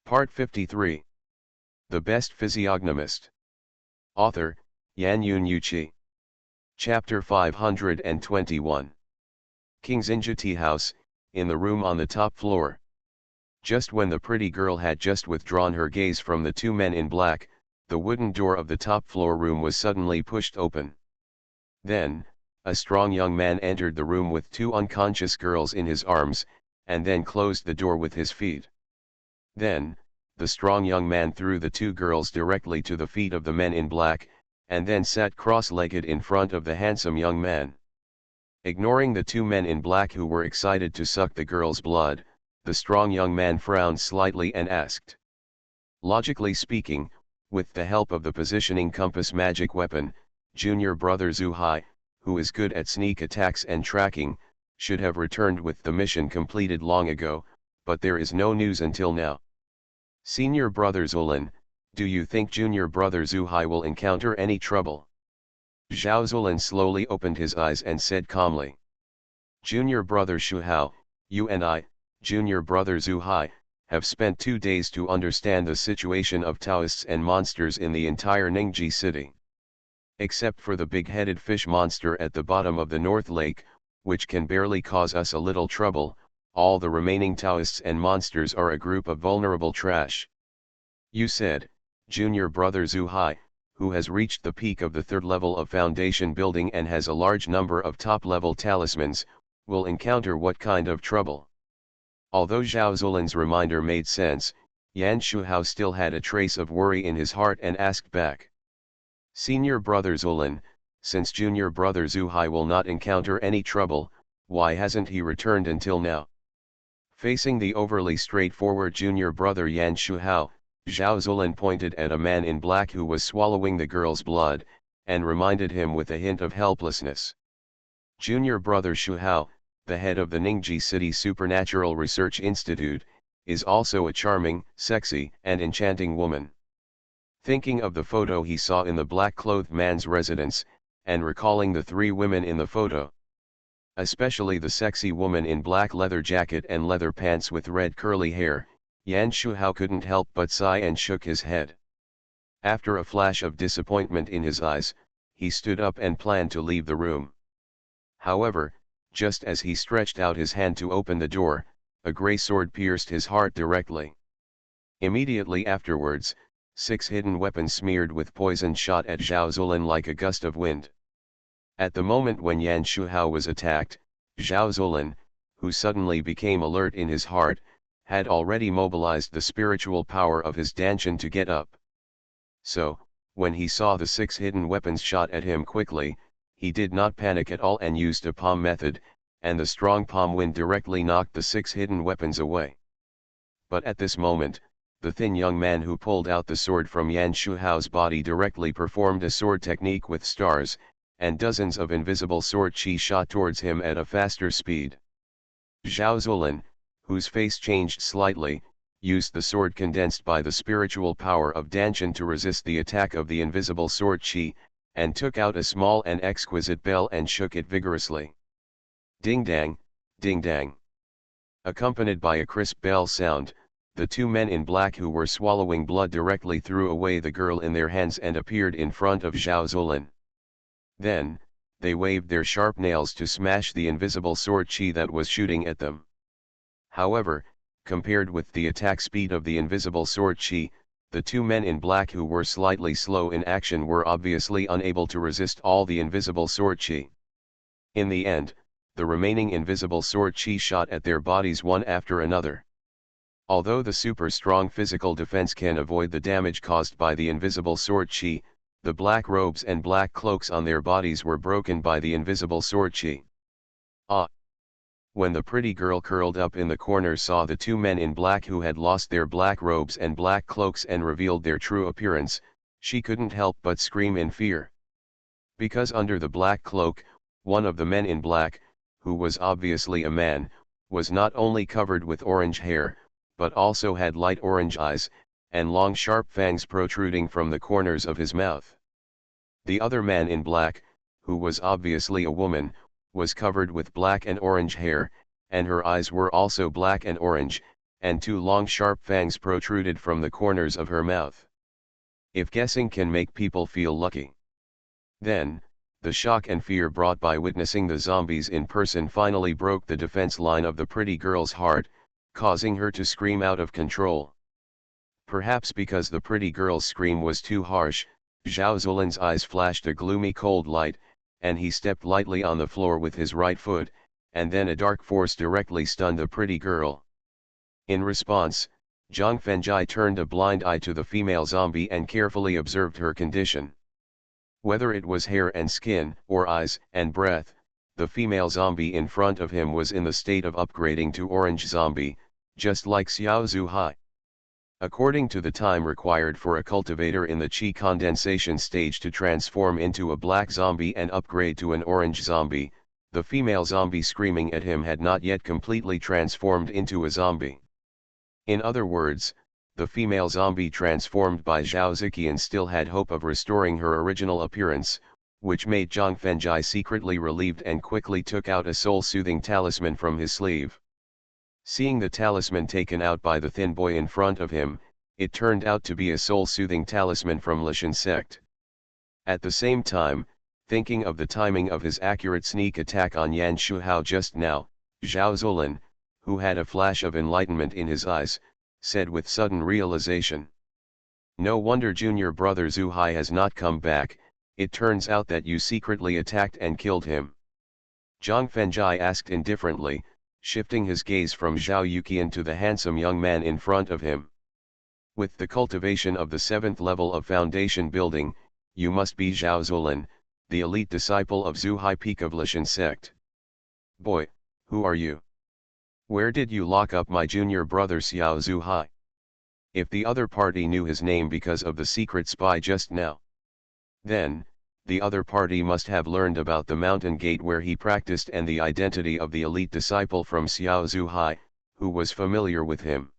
Part 53. The Best Physiognomist. Author, Yan Yun Yuchi. Chapter 521. King's Tea House, in the room on the top floor. Just when the pretty girl had just withdrawn her gaze from the two men in black, the wooden door of the top floor room was suddenly pushed open. Then, a strong young man entered the room with two unconscious girls in his arms, and then closed the door with his feet. Then, the strong young man threw the two girls directly to the feet of the men in black, and then sat cross-legged in front of the handsome young man. Ignoring the two men in black who were excited to suck the girls' blood, the strong young man frowned slightly and asked. Logically speaking, with the help of the positioning compass magic weapon, junior brother Zuhai, who is good at sneak attacks and tracking, should have returned with the mission completed long ago, but there is no news until now. Senior brother Zulin, do you think junior brother Zuhai will encounter any trouble? Zhao Zulin slowly opened his eyes and said calmly. Junior brother Shuhao, you and I, junior brother Zuhai, have spent 2 days to understand the situation of Taoists and monsters in the entire Ningji city. Except for the big-headed fish monster at the bottom of the North Lake, which can barely cause us a little trouble, all the remaining Taoists and monsters are a group of vulnerable trash. You said, junior brother Zuhai, who has reached the peak of the 3rd level of foundation building and has a large number of top-level talismans, will encounter what kind of trouble? Although Zhao Zulin's reminder made sense, Yan Shuhao still had a trace of worry in his heart and asked back. Senior brother Zulin, since junior brother Zuhai will not encounter any trouble, why hasn't he returned until now? Facing the overly straightforward junior brother Yan Shuhao, Zhao Zulin pointed at a man in black who was swallowing the girl's blood, and reminded him with a hint of helplessness. Junior brother Shuhao, the head of the Ningji City Supernatural Research Institute, is also a charming, sexy, and enchanting woman. Thinking of the photo he saw in the black-clothed man's residence, and recalling the 3 women in the photo, especially the sexy woman in black leather jacket and leather pants with red curly hair, Yan Shuhao couldn't help but sigh and shook his head. After a flash of disappointment in his eyes, he stood up and planned to leave the room. However, just as he stretched out his hand to open the door, a gray sword pierced his heart directly. Immediately afterwards, 6 hidden weapons smeared with poison shot at Zhao Zulin like a gust of wind. At the moment when Yan Shuhao was attacked, Zhao Zulin, who suddenly became alert in his heart, had already mobilized the spiritual power of his Danshan to get up. So, when he saw the 6 hidden weapons shot at him quickly, he did not panic at all and used a palm method, and the strong palm wind directly knocked the 6 hidden weapons away. But at this moment, the thin young man who pulled out the sword from Yan Shuhao's body directly performed a sword technique with stars, and dozens of invisible sword chi shot towards him at a faster speed. Zhao Zulin, whose face changed slightly, used the sword condensed by the spiritual power of Danshan to resist the attack of the invisible sword chi, and took out a small and exquisite bell and shook it vigorously. Ding dang, ding dang. Accompanied by a crisp bell sound, the 2 men in black who were swallowing blood directly threw away the girl in their hands and appeared in front of Zhao Zulin. Then, they waved their sharp nails to smash the invisible sword chi that was shooting at them. However, compared with the attack speed of the invisible sword chi, the 2 men in black who were slightly slow in action were obviously unable to resist all the invisible sword chi. In the end, the remaining invisible sword chi shot at their bodies one after another. Although the super strong physical defense can avoid the damage caused by the invisible sword chi, the black robes and black cloaks on their bodies were broken by the invisible sword chi. Ah! When the pretty girl curled up in the corner saw the 2 men in black who had lost their black robes and black cloaks and revealed their true appearance, she couldn't help but scream in fear. Because under the black cloak, one of the men in black, who was obviously a man, was not only covered with orange hair, but also had light orange eyes, and long sharp fangs protruding from the corners of his mouth. The other man in black, who was obviously a woman, was covered with black and orange hair, and her eyes were also black and orange, and two long sharp fangs protruded from the corners of her mouth. If guessing can make people feel lucky. Then, the shock and fear brought by witnessing the zombies in person finally broke the defense line of the pretty girl's heart, causing her to scream out of control. Perhaps because the pretty girl's scream was too harsh, Zhao Zulin's eyes flashed a gloomy cold light, and he stepped lightly on the floor with his right foot, and then a dark force directly stunned the pretty girl. In response, Zhang Fengjai turned a blind eye to the female zombie and carefully observed her condition. Whether it was hair and skin, or eyes and breath, the female zombie in front of him was in the state of upgrading to orange zombie, just like Xiao Zuhai. According to the time required for a cultivator in the qi condensation stage to transform into a black zombie and upgrade to an orange zombie, the female zombie screaming at him had not yet completely transformed into a zombie. In other words, the female zombie transformed by Zhao Ziqian still had hope of restoring her original appearance, which made Zhang Fengjai secretly relieved and quickly took out a soul-soothing talisman from his sleeve. Seeing the talisman taken out by the thin boy in front of him, it turned out to be a soul-soothing talisman from Lishan sect. At the same time, thinking of the timing of his accurate sneak attack on Yan Shuhao just now, Zhao Zolin, who had a flash of enlightenment in his eyes, said with sudden realization. No wonder junior brother Zuhai has not come back, it turns out that you secretly attacked and killed him. Zhang Fengjai asked indifferently, shifting his gaze from Zhao Yuqian to the handsome young man in front of him. With the cultivation of the 7th level of foundation building, you must be Zhao Zolin, the elite disciple of Zuhai Peak of Lishan sect. Boy, who are you? Where did you lock up my junior brother Xiao Zuhai? If the other party knew his name because of the secret spy just now, then, the other party must have learned about the mountain gate where he practiced and the identity of the elite disciple from Xiao Zuhai, who was familiar with him.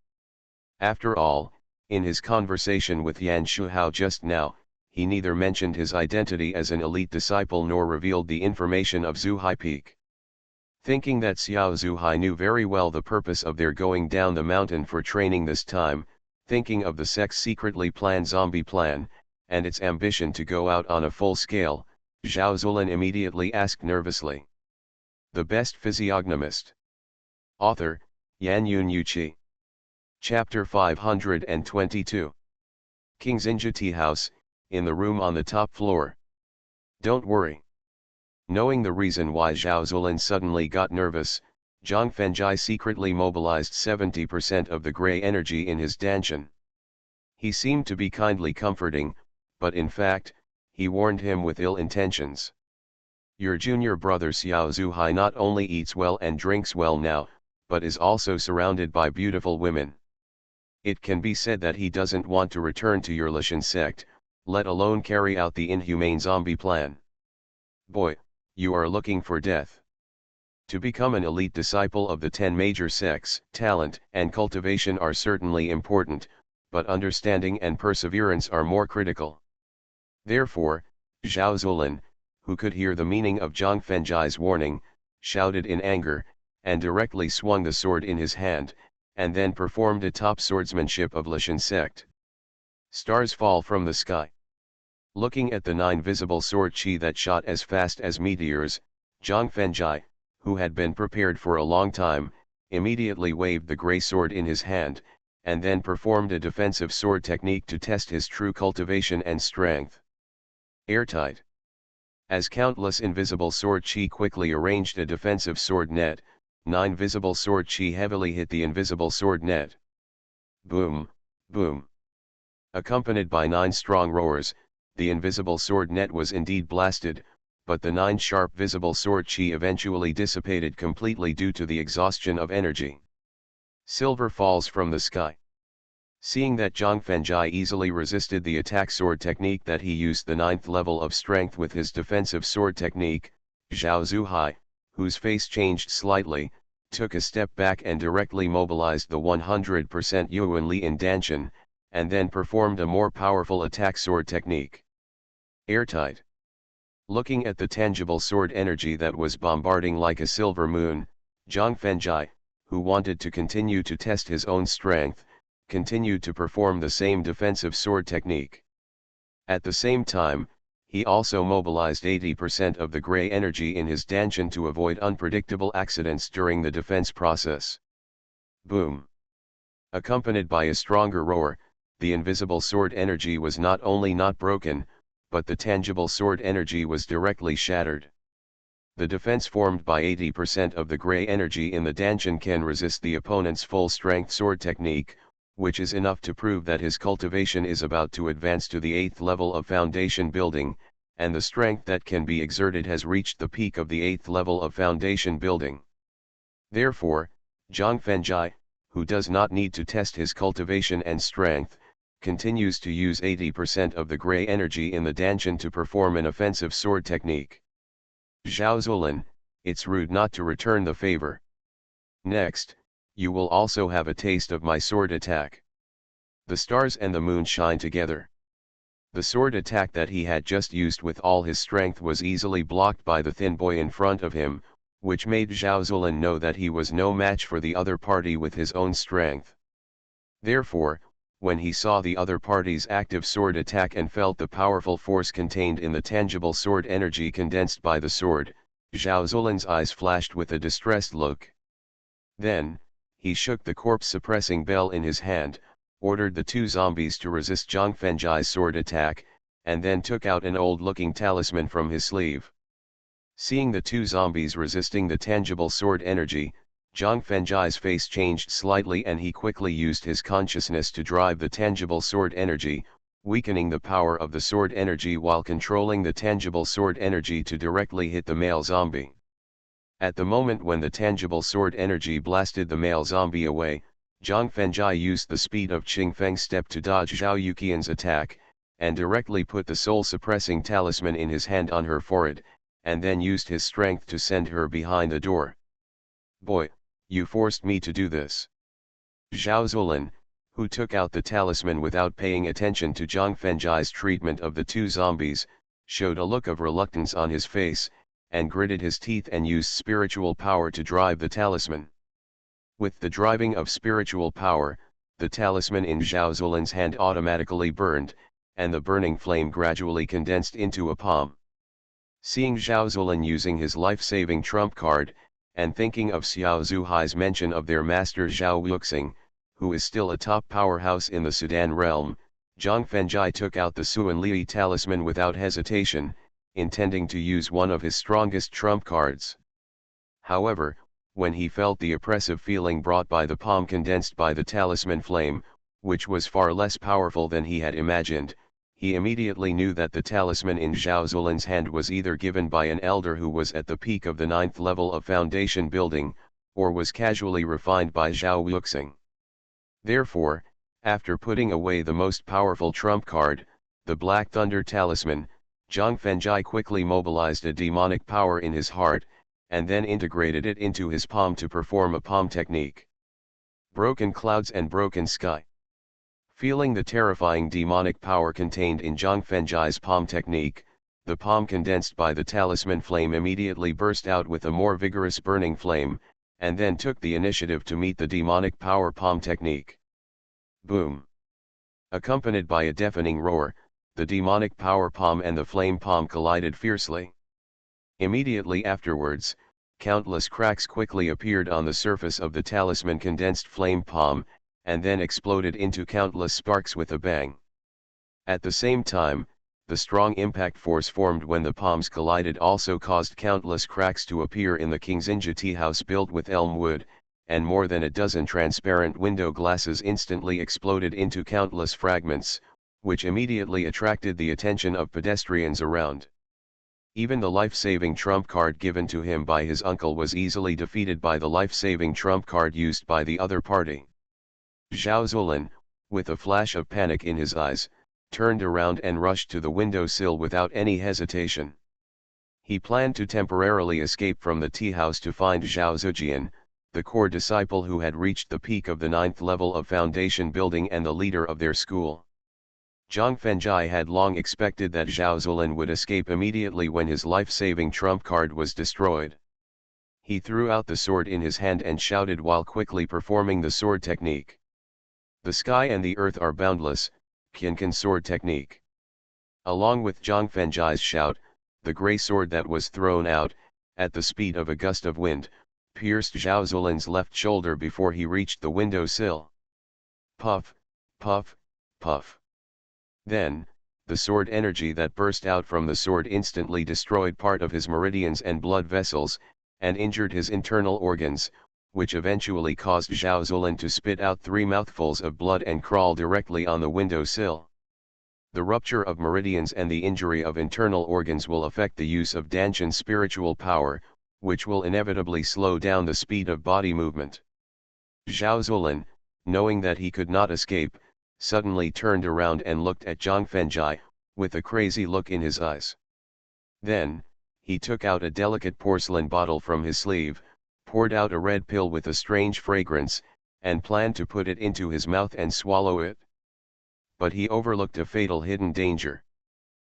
After all, in his conversation with Yan Shuhao just now, he neither mentioned his identity as an elite disciple nor revealed the information of Zuhai Peak. Thinking that Xiao Zuhai knew very well the purpose of their going down the mountain for training this time, thinking of the sect's secretly planned zombie plan, and its ambition to go out on a full scale, Zhao Zolin immediately asked nervously. The Best Physiognomist. Author, Yan Yun Yuqi. Chapter 522. King's Inja Tea House, in the room on the top floor. Don't worry. Knowing the reason why Zhao Zolin suddenly got nervous, Zhang Fengjai secretly mobilized 70% of the grey energy in his danshan. He seemed to be kindly comforting, but in fact, he warned him with ill intentions. Your junior brother Xiao Zuhai not only eats well and drinks well now, but is also surrounded by beautiful women. It can be said that he doesn't want to return to your Lishan sect, let alone carry out the inhumane zombie plan. Boy, you are looking for death. To become an elite disciple of the 10 major sects, talent and cultivation are certainly important, but understanding and perseverance are more critical. Therefore, Zhao Zolin, who could hear the meaning of Zhang Fengjai's warning, shouted in anger, and directly swung the sword in his hand, and then performed a top swordsmanship of Lishan sect. Stars fall from the sky. Looking at the 9 visible sword chi that shot as fast as meteors, Zhang Fengjai, who had been prepared for a long time, immediately waved the grey sword in his hand, and then performed a defensive sword technique to test his true cultivation and strength. Airtight. As countless invisible sword chi quickly arranged a defensive sword net, 9 visible sword chi heavily hit the invisible sword net. Boom, boom. Accompanied by 9 strong roars, the invisible sword net was indeed blasted, but the 9 sharp visible sword chi eventually dissipated completely due to the exhaustion of energy. Silver falls from the sky. Seeing that Zhang Fengjai easily resisted the attack sword technique that he used the 9th level of strength with his defensive sword technique, Zhao Zuhai, whose face changed slightly, took a step back and directly mobilized the 100% Yuan Li in Danshan, and then performed a more powerful attack sword technique. Airtight. Looking at the tangible sword energy that was bombarding like a silver moon, Zhang Fengjai, who wanted to continue to test his own strength, continued to perform the same defensive sword technique. At the same time, he also mobilized 80% of the gray energy in his dantian to avoid unpredictable accidents during the defense process. Boom! Accompanied by a stronger roar, the invisible sword energy was not only not broken, but the tangible sword energy was directly shattered. The defense formed by 80% of the gray energy in the dantian can resist the opponent's full-strength sword technique, which is enough to prove that his cultivation is about to advance to the 8th level of foundation building, and the strength that can be exerted has reached the peak of the 8th level of foundation building. Therefore, Zhang Fengjai, who does not need to test his cultivation and strength, continues to use 80% of the gray energy in the dantian to perform an offensive sword technique. Zhao Zuolin, it's rude not to return the favor. Next, you will also have a taste of my sword attack. The stars and the moon shine together. The sword attack that he had just used with all his strength was easily blocked by the thin boy in front of him, which made Zhao Zuolin know that he was no match for the other party with his own strength. Therefore, when he saw the other party's active sword attack and felt the powerful force contained in the tangible sword energy condensed by the sword, Zhao Zuolin's eyes flashed with a distressed look. Then, he shook the corpse-suppressing bell in his hand, ordered the two zombies to resist Zhang Fengjai's sword attack, and then took out an old-looking talisman from his sleeve. Seeing the two zombies resisting the tangible sword energy, Zhang Fengjai's face changed slightly and he quickly used his consciousness to drive the tangible sword energy, weakening the power of the sword energy while controlling the tangible sword energy to directly hit the male zombie. At the moment when the tangible sword energy blasted the male zombie away, Zhang Fengjai used the speed of Qingfeng step to dodge Zhao Yuqian's attack, and directly put the soul-suppressing talisman in his hand on her forehead, and then used his strength to send her behind the door. Boy, you forced me to do this. Zhao Zuolin, who took out the talisman without paying attention to Zhang Fengjai's treatment of the two zombies, showed a look of reluctance on his face, and gritted his teeth and used spiritual power to drive the talisman. With the driving of spiritual power, the talisman in Zhao Zuolin's hand automatically burned, and the burning flame gradually condensed into a palm. Seeing Zhao Zuolin using his life-saving trump card, and thinking of Xiao Zuhai's mention of their master Zhao Wuxing, who is still a top powerhouse in the Sudan realm, Zhang Fengjai took out the Suan Li talisman without hesitation, intending to use one of his strongest trump cards. However, when he felt the oppressive feeling brought by the palm condensed by the talisman flame, which was far less powerful than he had imagined, he immediately knew that the talisman in Zhao Zuolin's hand was either given by an elder who was at the peak of the 9th level of foundation building, or was casually refined by Zhao Wuxing. Therefore, after putting away the most powerful trump card, the Black Thunder talisman, Zhang Fengjai quickly mobilized a demonic power in his heart, and then integrated it into his palm to perform a palm technique. Broken clouds and broken sky. Feeling the terrifying demonic power contained in Zhang Fengjai's palm technique, the palm condensed by the talisman flame immediately burst out with a more vigorous burning flame, and then took the initiative to meet the demonic power palm technique. Boom! Accompanied by a deafening roar, the demonic power palm and the flame palm collided fiercely. Immediately afterwards, countless cracks quickly appeared on the surface of the talisman condensed flame palm, and then exploded into countless sparks with a bang. At the same time, the strong impact force formed when the palms collided also caused countless cracks to appear in the Kingsinja tea house built with elm wood, and more than a dozen transparent window glasses instantly exploded into countless fragments, which immediately attracted the attention of pedestrians around. Even the life-saving trump card given to him by his uncle was easily defeated by the life-saving trump card used by the other party. Zhao Zuolin, with a flash of panic in his eyes, turned around and rushed to the windowsill without any hesitation. He planned to temporarily escape from the tea house to find Zhao Zujian, the core disciple who had reached the peak of the 9th level of foundation building and the leader of their school. Zhang Fengjai had long expected that Zhao Zuolin would escape immediately when his life-saving trump card was destroyed. He threw out the sword in his hand and shouted while quickly performing the sword technique. The sky and the earth are boundless, Qianqin sword technique. Along with Zhang Fenjai's shout, the grey sword that was thrown out, at the speed of a gust of wind, pierced Zhao Zuolin's left shoulder before he reached the window sill. Puff, puff, puff. Then, the sword energy that burst out from the sword instantly destroyed part of his meridians and blood vessels, and injured his internal organs, which eventually caused Zhao Zuolin to spit out 3 mouthfuls of blood and crawl directly on the window sill. The rupture of meridians and the injury of internal organs will affect the use of Danshan spiritual power, which will inevitably slow down the speed of body movement. Zhao Zuolin, knowing that he could not escape, suddenly turned around and looked at Zhang Fenjai, with a crazy look in his eyes. Then, he took out a delicate porcelain bottle from his sleeve, poured out a red pill with a strange fragrance, and planned to put it into his mouth and swallow it. But he overlooked a fatal hidden danger.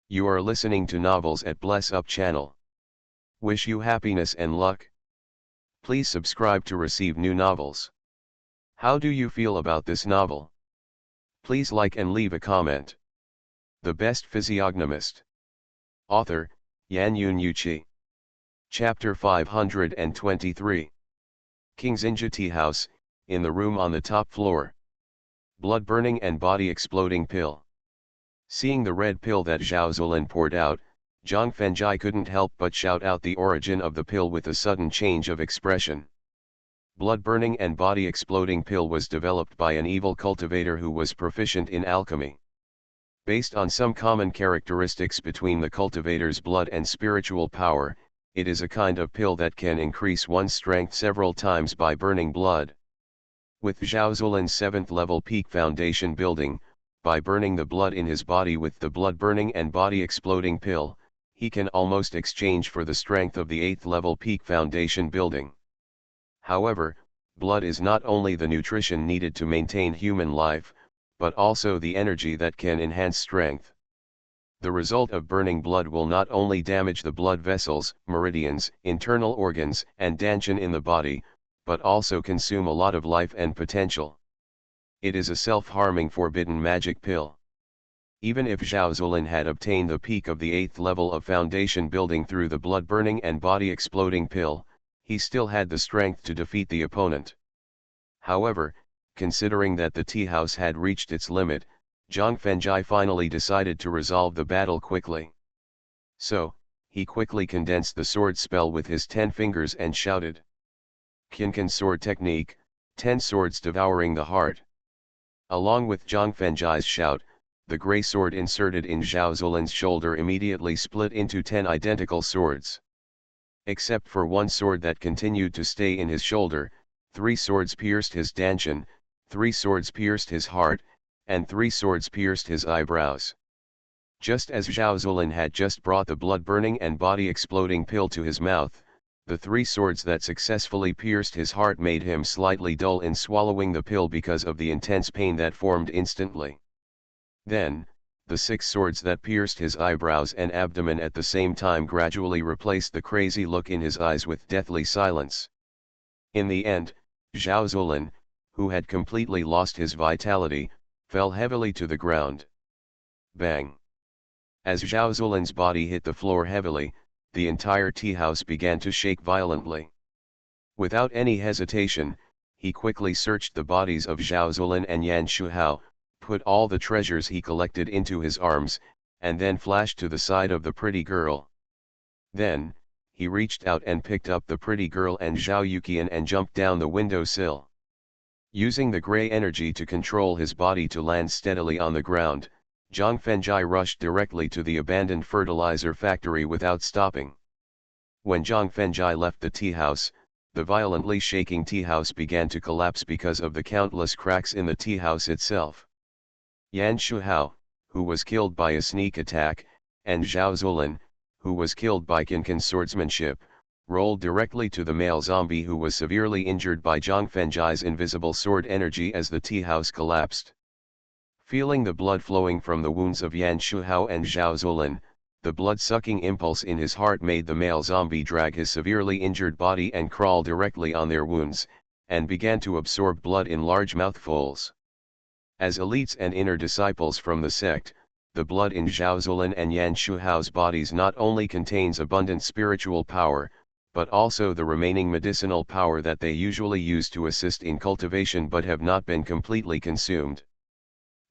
You are listening to Novels at Bless Up channel. Wish you happiness and luck. Please subscribe to receive new novels. How do you feel about this novel? Please like and leave a comment. The Best Physiognomist. Author, Yan Yun Yuqi. Chapter 523. King's Inja Tea House, in the room on the top floor. Blood burning and body exploding pill. Seeing the red pill that Zhao Zuolin poured out, Zhang Fenjai couldn't help but shout out the origin of the pill with a sudden change of expression. Blood burning and body exploding pill was developed by an evil cultivator who was proficient in alchemy. Based on some common characteristics between the cultivator's blood and spiritual power, it is a kind of pill that can increase one's strength several times by burning blood. With Zhao Zuolin's 7th level peak foundation building, by burning the blood in his body with the blood burning and body exploding pill, he can almost exchange for the strength of the 8th level peak foundation building. However, blood is not only the nutrition needed to maintain human life, but also the energy that can enhance strength. The result of burning blood will not only damage the blood vessels, meridians, internal organs, and Danshan in the body, but also consume a lot of life and potential. It is a self-harming forbidden magic pill. Even if Zhao Zuolin had obtained the peak of the 8th level of foundation building through the blood burning and body exploding pill, he still had the strength to defeat the opponent. However, considering that the tea house had reached its limit, Zhang Fenjai finally decided to resolve the battle quickly. So, he quickly condensed the sword spell with his 10 fingers and shouted. Qianqin sword technique, 10 swords devouring the heart. Along with Zhang Fenjai's shout, the grey sword inserted in Zhao Zuolin's shoulder immediately split into 10 identical swords. Except for one sword that continued to stay in his shoulder, 3 swords pierced his Danshan, 3 swords pierced his heart, and 3 swords pierced his eyebrows. Just as Zhao Zuolin had just brought the blood-burning and body-exploding pill to his mouth, the 3 swords that successfully pierced his heart made him slightly dull in swallowing the pill because of the intense pain that formed instantly. Then, the 6 swords that pierced his eyebrows and abdomen at the same time gradually replaced the crazy look in his eyes with deathly silence. In the end, Zhao Zuolin, who had completely lost his vitality, fell heavily to the ground. Bang! As Zhao Zuolin's body hit the floor heavily, the entire tea house began to shake violently. Without any hesitation, he quickly searched the bodies of Zhao Zuolin and Yan Shuhao, put all the treasures he collected into his arms, and then flashed to the side of the pretty girl. Then, he reached out and picked up the pretty girl and Zhao Yuqian and jumped down the window sill. Using the grey energy to control his body to land steadily on the ground, Zhang Fenjai rushed directly to the abandoned fertilizer factory without stopping. When Zhang Fenjai left the tea house, the violently shaking tea house began to collapse because of the countless cracks in the tea house itself. Yan Shuhao, who was killed by a sneak attack, and Zhao Zuolin, who was killed by Qianqin swordsmanship, rolled directly to the male zombie who was severely injured by Zhang Fenjai's invisible sword energy as the tea house collapsed. Feeling the blood flowing from the wounds of Yan Shuhao and Zhao Zuolin, the blood-sucking impulse in his heart made the male zombie drag his severely injured body and crawl directly on their wounds, and began to absorb blood in large mouthfuls. As elites and inner disciples from the sect, the blood in Zhao Zulan and Yan Shuhao's bodies not only contains abundant spiritual power, but also the remaining medicinal power that they usually use to assist in cultivation but have not been completely consumed.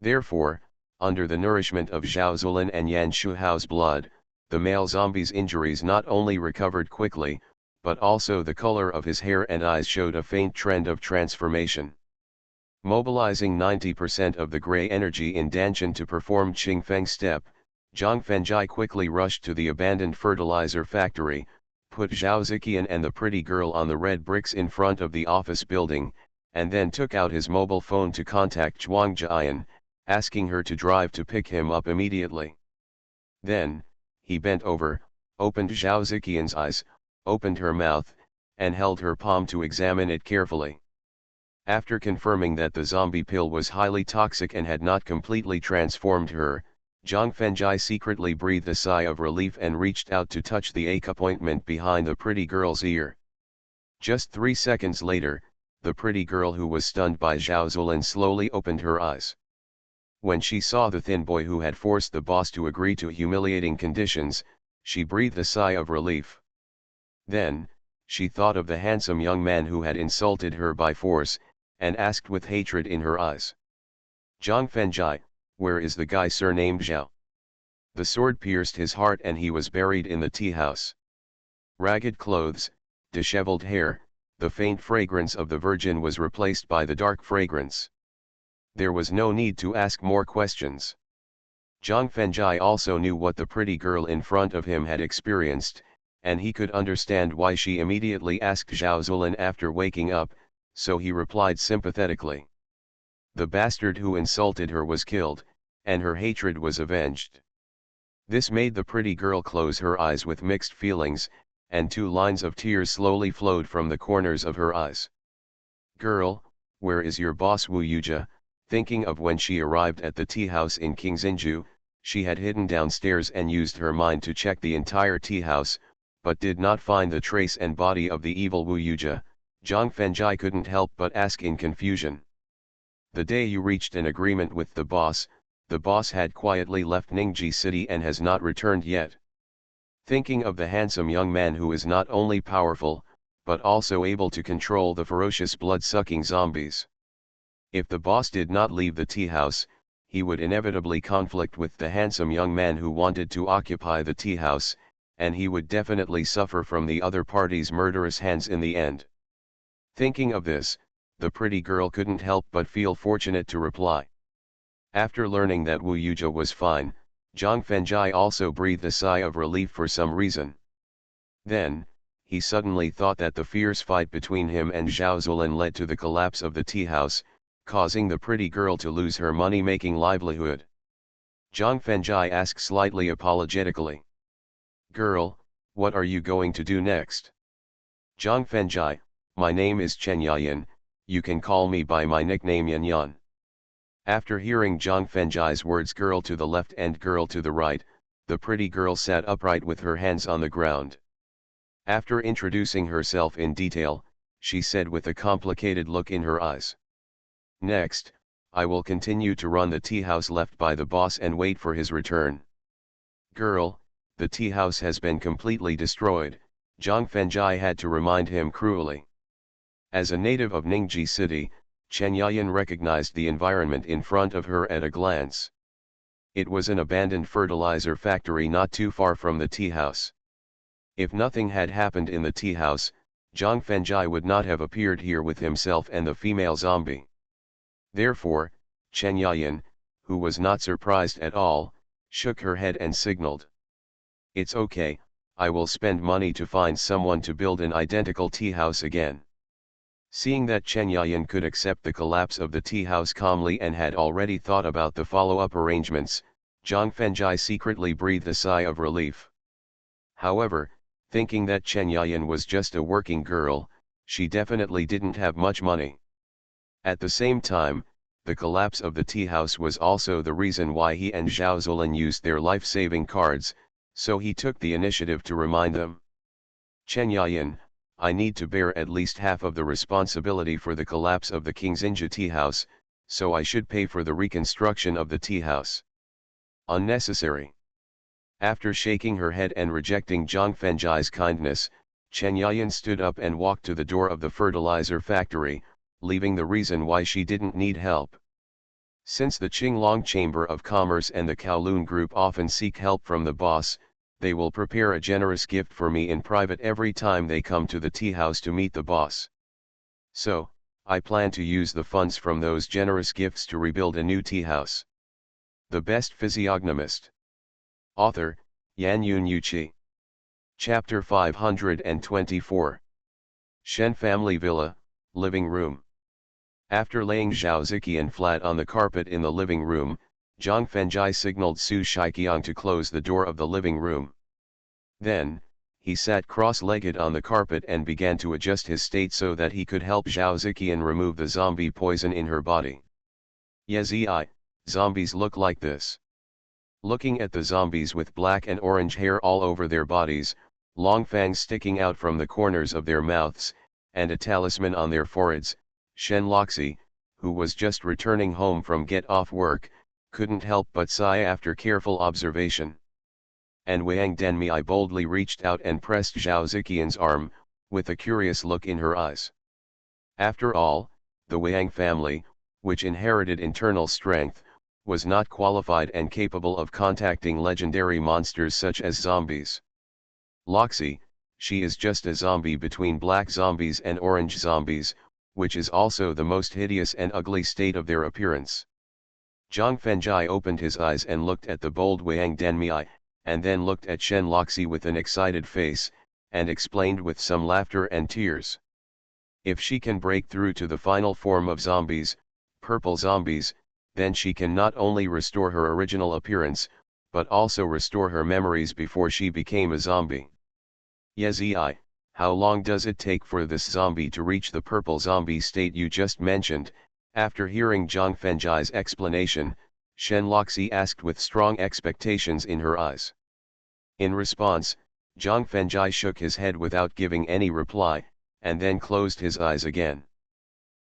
Therefore, under the nourishment of Zhao Zulan and Yan Shuhao's blood, the male zombie's injuries not only recovered quickly, but also the color of his hair and eyes showed a faint trend of transformation. Mobilizing 90% of the gray energy in Danshan to perform Qingfeng step, Zhang Fengjai quickly rushed to the abandoned fertilizer factory, put Zhao Ziqian and the pretty girl on the red bricks in front of the office building, and then took out his mobile phone to contact Zhuang Jian, asking her to drive to pick him up immediately. Then, he bent over, opened Zhao Ziqian's eyes, opened her mouth, and held her palm to examine it carefully. After confirming that the zombie pill was highly toxic and had not completely transformed her, Zhang Fengjai secretly breathed a sigh of relief and reached out to touch the ache ointment behind the pretty girl's ear. Just 3 seconds later, the pretty girl who was stunned by Zhao Zulan slowly opened her eyes. When she saw the thin boy who had forced the boss to agree to humiliating conditions, she breathed a sigh of relief. Then, she thought of the handsome young man who had insulted her by force, and asked with hatred in her eyes. Zhang Fengjai, where is the guy surnamed Zhao? The sword pierced his heart and he was buried in the tea house. Ragged clothes, disheveled hair, the faint fragrance of the virgin was replaced by the dark fragrance. There was no need to ask more questions. Zhang Fengjai also knew what the pretty girl in front of him had experienced, and he could understand why she immediately asked Zhao Zulan after waking up, so he replied sympathetically. The bastard who insulted her was killed, and her hatred was avenged. This made the pretty girl close her eyes with mixed feelings, and 2 lines of tears slowly flowed from the corners of her eyes. Girl, where is your boss Wu Yujia? Thinking of when she arrived at the tea house in Qingxinju, she had hidden downstairs and used her mind to check the entire tea house, but did not find the trace and body of the evil Wu Yujia. Zhang Fengjai couldn't help but ask in confusion. The day you reached an agreement with the boss had quietly left Ningji City and has not returned yet. Thinking of the handsome young man who is not only powerful, but also able to control the ferocious blood-sucking zombies. If the boss did not leave the tea house, he would inevitably conflict with the handsome young man who wanted to occupy the tea house, and he would definitely suffer from the other party's murderous hands in the end. Thinking of this, the pretty girl couldn't help but feel fortunate to reply. After learning that Wu Yujia was fine, Zhang Fengjai also breathed a sigh of relief for some reason. Then, he suddenly thought that the fierce fight between him and Zhao Zulan led to the collapse of the tea house, causing the pretty girl to lose her money-making livelihood. Zhang Fengjai asked slightly apologetically. Girl, what are you going to do next? Zhang Fengjai, my name is Chen Yayan, you can call me by my nickname Yan Yan. After hearing Zhang Fengjai's words girl to the left and girl to the right, the pretty girl sat upright with her hands on the ground. After introducing herself in detail, she said with a complicated look in her eyes. Next, I will continue to run the tea house left by the boss and wait for his return. Girl, the tea house has been completely destroyed, Zhang Fengjai had to remind him cruelly. As a native of Ningji City, Chen Yayan recognized the environment in front of her at a glance. It was an abandoned fertilizer factory not too far from the tea house. If nothing had happened in the tea house, Zhang Fengjai would not have appeared here with himself and the female zombie. Therefore, Chen Yayan, who was not surprised at all, shook her head and signaled. It's okay, I will spend money to find someone to build an identical tea house again. Seeing that Chen Yayan could accept the collapse of the tea house calmly and had already thought about the follow-up arrangements, Zhang Fengjai secretly breathed a sigh of relief. However, thinking that Chen Yayan was just a working girl, she definitely didn't have much money. At the same time, the collapse of the tea house was also the reason why he and Zhao Zulan used their life-saving cards, So he took the initiative to remind them. Chen Yayan, I need to bear at least half of the responsibility for the collapse of the Kingsinja tea house, so I should pay for the reconstruction of the tea house. Unnecessary. After shaking her head and rejecting Zhang Fenjai's kindness, Chen Yayan stood up and walked to the door of the fertilizer factory, leaving the reason why she didn't need help. Since the Qinglong Chamber of Commerce and the Kowloon Group often seek help from the boss, they will prepare a generous gift for me in private every time they come to the tea house to meet the boss. So, I plan to use the funds from those generous gifts to rebuild a new tea house. The Best Physiognomist. Author, Yan Yun Yuqi. Chapter 524. Shen Family Villa, Living Room. After laying Zhao Ziqian flat on the carpet in the living room, Zhang Fenjai signaled Su Shiqiang to close the door of the living room. Then, he sat cross-legged on the carpet and began to adjust his state so that he could help Zhao Ziqian remove the zombie poison in her body. Yezi, zombies look like this. Looking at the zombies with black and orange hair all over their bodies, long fangs sticking out from the corners of their mouths, and a talisman on their foreheads, Shen Loxi, who was just returning home from get-off work, couldn't help but sigh after careful observation. And Wang Denmei boldly reached out and pressed Zhao Ziqian's arm, with a curious look in her eyes. After all, the Wang family, which inherited internal strength, was not qualified and capable of contacting legendary monsters such as zombies. Loxi, she is just a zombie between black zombies and orange zombies, which is also the most hideous and ugly state of their appearance. Zhang Fenjai opened his eyes and looked at the bold Wang Denmei, and then looked at Shen Loxi with an excited face, and explained with some laughter and tears. If she can break through to the final form of zombies, purple zombies, then she can not only restore her original appearance, but also restore her memories before she became a zombie. Yezi, how long does it take for this zombie to reach the purple zombie state you just mentioned? After hearing Zhang Fenjai's explanation, Shen Loxi asked with strong expectations in her eyes. In response, Zhang Fenjai shook his head without giving any reply, and then closed his eyes again.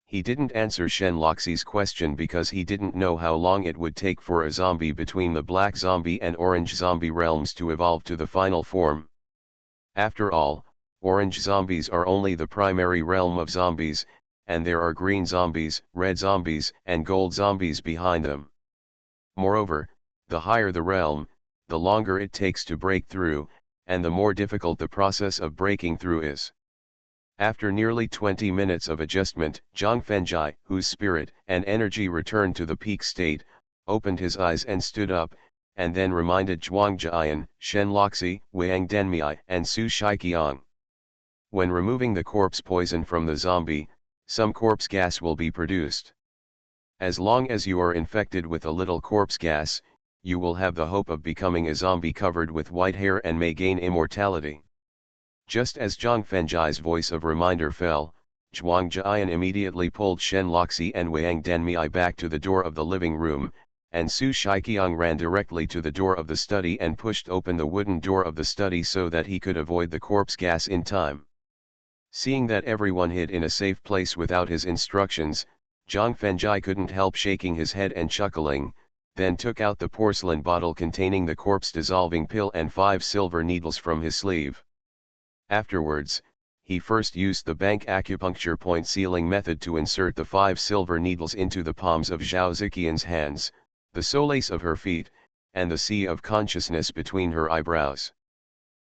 He didn't answer Shen Loxi's question because he didn't know how long it would take for a zombie between the black zombie and orange zombie realms to evolve to the final form. After all, orange zombies are only the primary realm of zombies, and there are green zombies, red zombies, and gold zombies behind them. Moreover, the higher the realm, the longer it takes to break through, and the more difficult the process of breaking through is. After nearly 20 minutes of adjustment, Zhang Fenjai, whose spirit and energy returned to the peak state, opened his eyes and stood up, and then reminded Zhuang Jian, Shen Loxi, Wang Denmei, and Su Shiqiang. When removing the corpse poison from the zombie, some corpse gas will be produced. As long as you are infected with a little corpse gas, you will have the hope of becoming a zombie covered with white hair and may gain immortality. Just as Zhang Fenjai's voice of reminder fell, Zhuang Jian immediately pulled Shen Loxi and Wang Denmei back to the door of the living room, and Su Shiqiang ran directly to the door of the study and pushed open the wooden door of the study so that he could avoid the corpse gas in time. Seeing that everyone hid in a safe place without his instructions, Zhang Fenjai couldn't help shaking his head and chuckling, then took out the porcelain bottle containing the corpse-dissolving pill and 5 silver needles from his sleeve. Afterwards, he first used the bank acupuncture point sealing method to insert the 5 silver needles into the palms of Zhao Ziqian's hands, the solace of her feet, and the sea of consciousness between her eyebrows.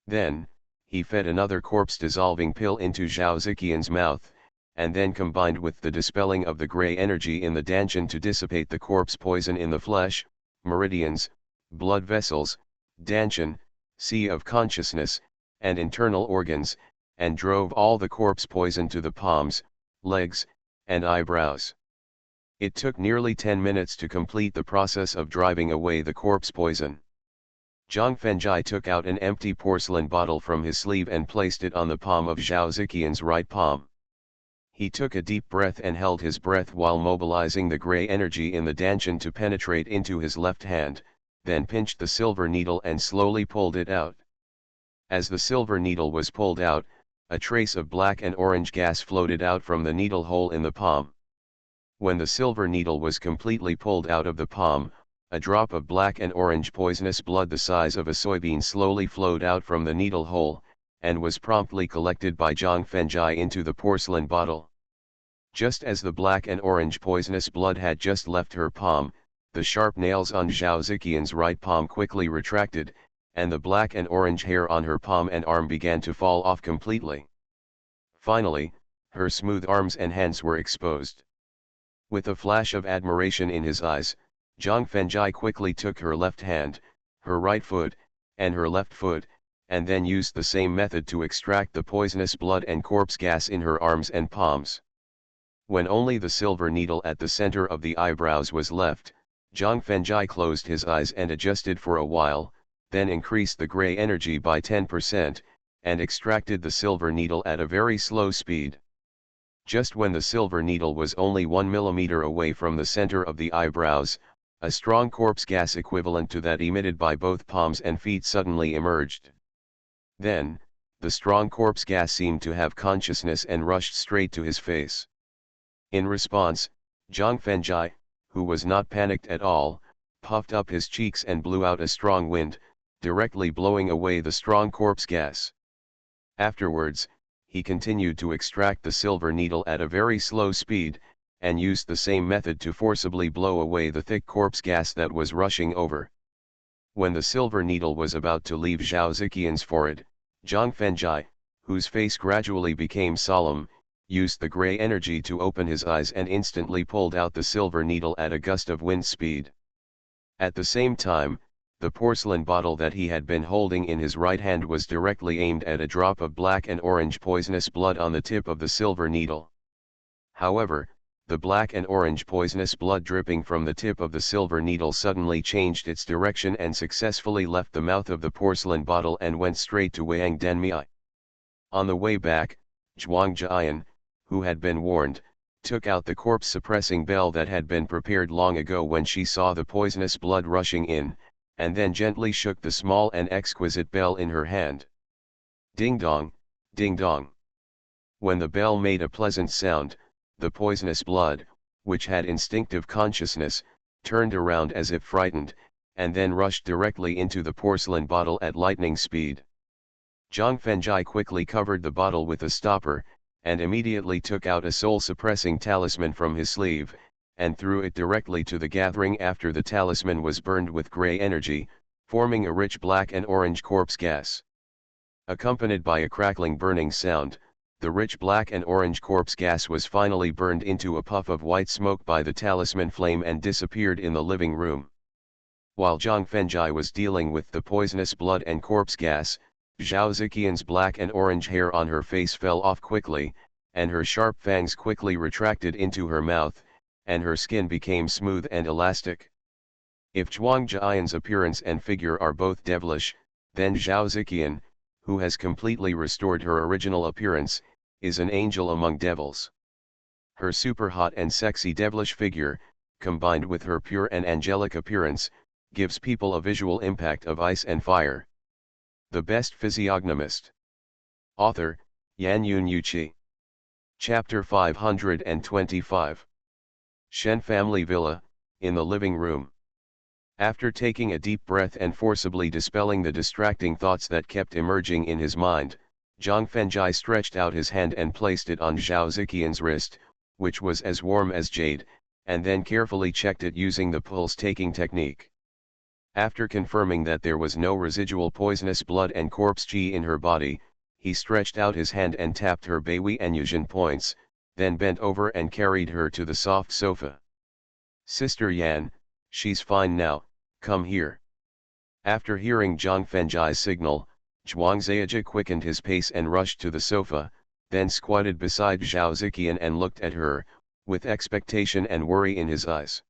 Then, he fed another corpse-dissolving pill into Zhao Ziqian's mouth, and then combined with the dispelling of the gray energy in the dantian to dissipate the corpse poison in the flesh, meridians, blood vessels, dantian, sea of consciousness, and internal organs, and drove all the corpse poison to the palms, legs, and eyebrows. It took nearly 10 minutes to complete the process of driving away the corpse poison. Zhang Fenjai took out an empty porcelain bottle from his sleeve and placed it on the palm of Zhao Ziqian's right palm. He took a deep breath and held his breath while mobilizing the gray energy in the dantian to penetrate into his left hand, then pinched the silver needle and slowly pulled it out. As the silver needle was pulled out, a trace of black and orange gas floated out from the needle hole in the palm. When the silver needle was completely pulled out of the palm, a drop of black and orange poisonous blood the size of a soybean slowly flowed out from the needle hole, and was promptly collected by Zhang Fengjai into the porcelain bottle. Just as the black and orange poisonous blood had just left her palm, the sharp nails on Zhao Ziqian's right palm quickly retracted, and the black and orange hair on her palm and arm began to fall off completely. Finally, her smooth arms and hands were exposed. With a flash of admiration in his eyes, Zhang Fengjai quickly took her left hand, her right foot, and her left foot, and then used the same method to extract the poisonous blood and corpse gas in her arms and palms. When only the silver needle at the center of the eyebrows was left, Zhang Fengjai closed his eyes and adjusted for a while, then increased the gray energy by 10%, and extracted the silver needle at a very slow speed. Just when the silver needle was only 1 millimeter away from the center of the eyebrows, a strong corpse gas equivalent to that emitted by both palms and feet suddenly emerged. Then, the strong corpse gas seemed to have consciousness and rushed straight to his face. In response, Zhang Fengjai, who was not panicked at all, puffed up his cheeks and blew out a strong wind, directly blowing away the strong corpse gas. Afterwards, he continued to extract the silver needle at a very slow speed, and used the same method to forcibly blow away the thick corpse gas that was rushing over. When the silver needle was about to leave Zhao Ziqian's forehead, Zhang Fengjai, whose face gradually became solemn, used the gray energy to open his eyes and instantly pulled out the silver needle at a gust of wind speed. At the same time, the porcelain bottle that he had been holding in his right hand was directly aimed at a drop of black and orange poisonous blood on the tip of the silver needle. However, the black and orange poisonous blood dripping from the tip of the silver needle suddenly changed its direction and successfully left the mouth of the porcelain bottle and went straight to Wang Denmei. On the way back, Zhuang Jian, who had been warned, took out the corpse-suppressing bell that had been prepared long ago when she saw the poisonous blood rushing in, and then gently shook the small and exquisite bell in her hand. Ding dong, ding dong. When the bell made a pleasant sound, the poisonous blood, which had instinctive consciousness, turned around as if frightened, and then rushed directly into the porcelain bottle at lightning speed. Zhang Fengjai quickly covered the bottle with a stopper, and immediately took out a soul-suppressing talisman from his sleeve, and threw it directly to the gathering after the talisman was burned with gray energy, forming a rich black and orange corpse gas. Accompanied by a crackling burning sound, the rich black and orange corpse gas was finally burned into a puff of white smoke by the talisman flame and disappeared in the living room. While Zhang Fengjai was dealing with the poisonous blood and corpse gas, Zhao Ziqian's black and orange hair on her face fell off quickly, and her sharp fangs quickly retracted into her mouth, and her skin became smooth and elastic. If Zhuang Jian's appearance and figure are both devilish, then Zhao Ziqian, who has completely restored her original appearance, is an angel among devils. Her super hot and sexy devilish figure, combined with her pure and angelic appearance, gives people a visual impact of ice and fire. The Best Physiognomist. Author, Yan Yun Yuqi. Chapter 525. Shen Family Villa, in the living room. After taking a deep breath and forcibly dispelling the distracting thoughts that kept emerging in his mind, Zhang Fengjai stretched out his hand and placed it on Zhao Ziqian's wrist, which was as warm as jade, and then carefully checked it using the pulse-taking technique. After confirming that there was no residual poisonous blood and corpse qi in her body, he stretched out his hand and tapped her Beihui and Yuzhen points, then bent over and carried her to the soft sofa. "Sister Yan, she's fine now, come here." After hearing Zhang Fengjai's signal, Zhuang Zaiji quickened his pace and rushed to the sofa, then squatted beside Zhao Ziqian and looked at her, with expectation and worry in his eyes.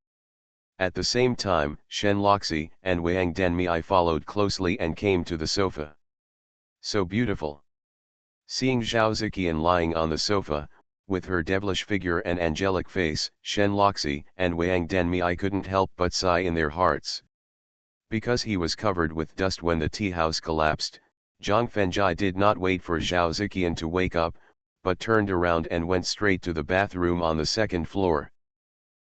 At the same time, Shen Loxi and Wang Denmei followed closely and came to the sofa. "So beautiful." Seeing Zhao Ziqian lying on the sofa, with her devilish figure and angelic face, Shen Loxi and Wang Denmei couldn't help but sigh in their hearts. Because he was covered with dust when the tea house collapsed, Zhang Fengjai did not wait for Zhao Ziqian to wake up, but turned around and went straight to the bathroom on the second floor.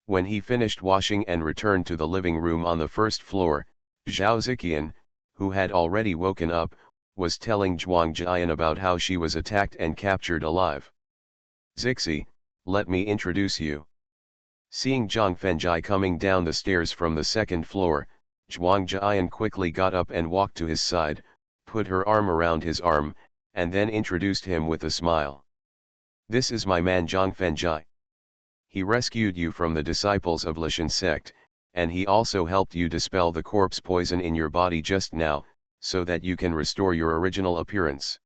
When he finished washing and returned to the living room on the first floor, Zhao Ziqian, who had already woken up, was telling Zhuang Jian about how she was attacked and captured alive. "Zixi, let me introduce you." Seeing Zhang Fengjai coming down the stairs from the second floor, Zhuang Jian quickly got up and walked to his side, put her arm around his arm, and then introduced him with a smile. "This is my man Zhang Fengjai. He rescued you from the disciples of Lishan sect, and he also helped you dispel the corpse poison in your body just now, so that you can restore your original appearance."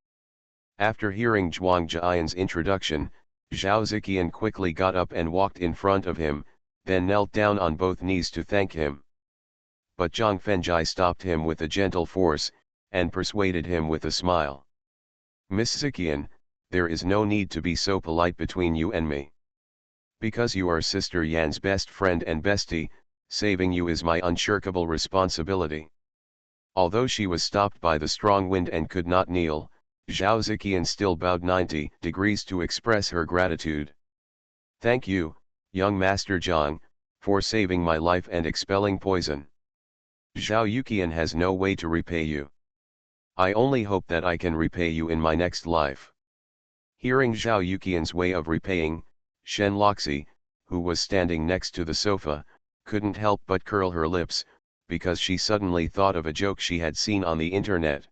After hearing Zhuang Jian's introduction, Zhao Ziqian quickly got up and walked in front of him, then knelt down on both knees to thank him. But Zhang Fengjai stopped him with a gentle force, and persuaded him with a smile. "Miss Ziqian, there is no need to be so polite between you and me. Because you are Sister Yan's best friend and bestie, saving you is my unshirkable responsibility." Although she was stopped by the strong wind and could not kneel, Zhao Ziqian still bowed 90 degrees to express her gratitude. "Thank you, young Master Zhang, for saving my life and expelling poison. Zhao Yuqian has no way to repay you. I only hope that I can repay you in my next life." Hearing Zhao Yuqian's way of repaying, Shen Loxi, who was standing next to the sofa, couldn't help but curl her lips, because she suddenly thought of a joke she had seen on the internet.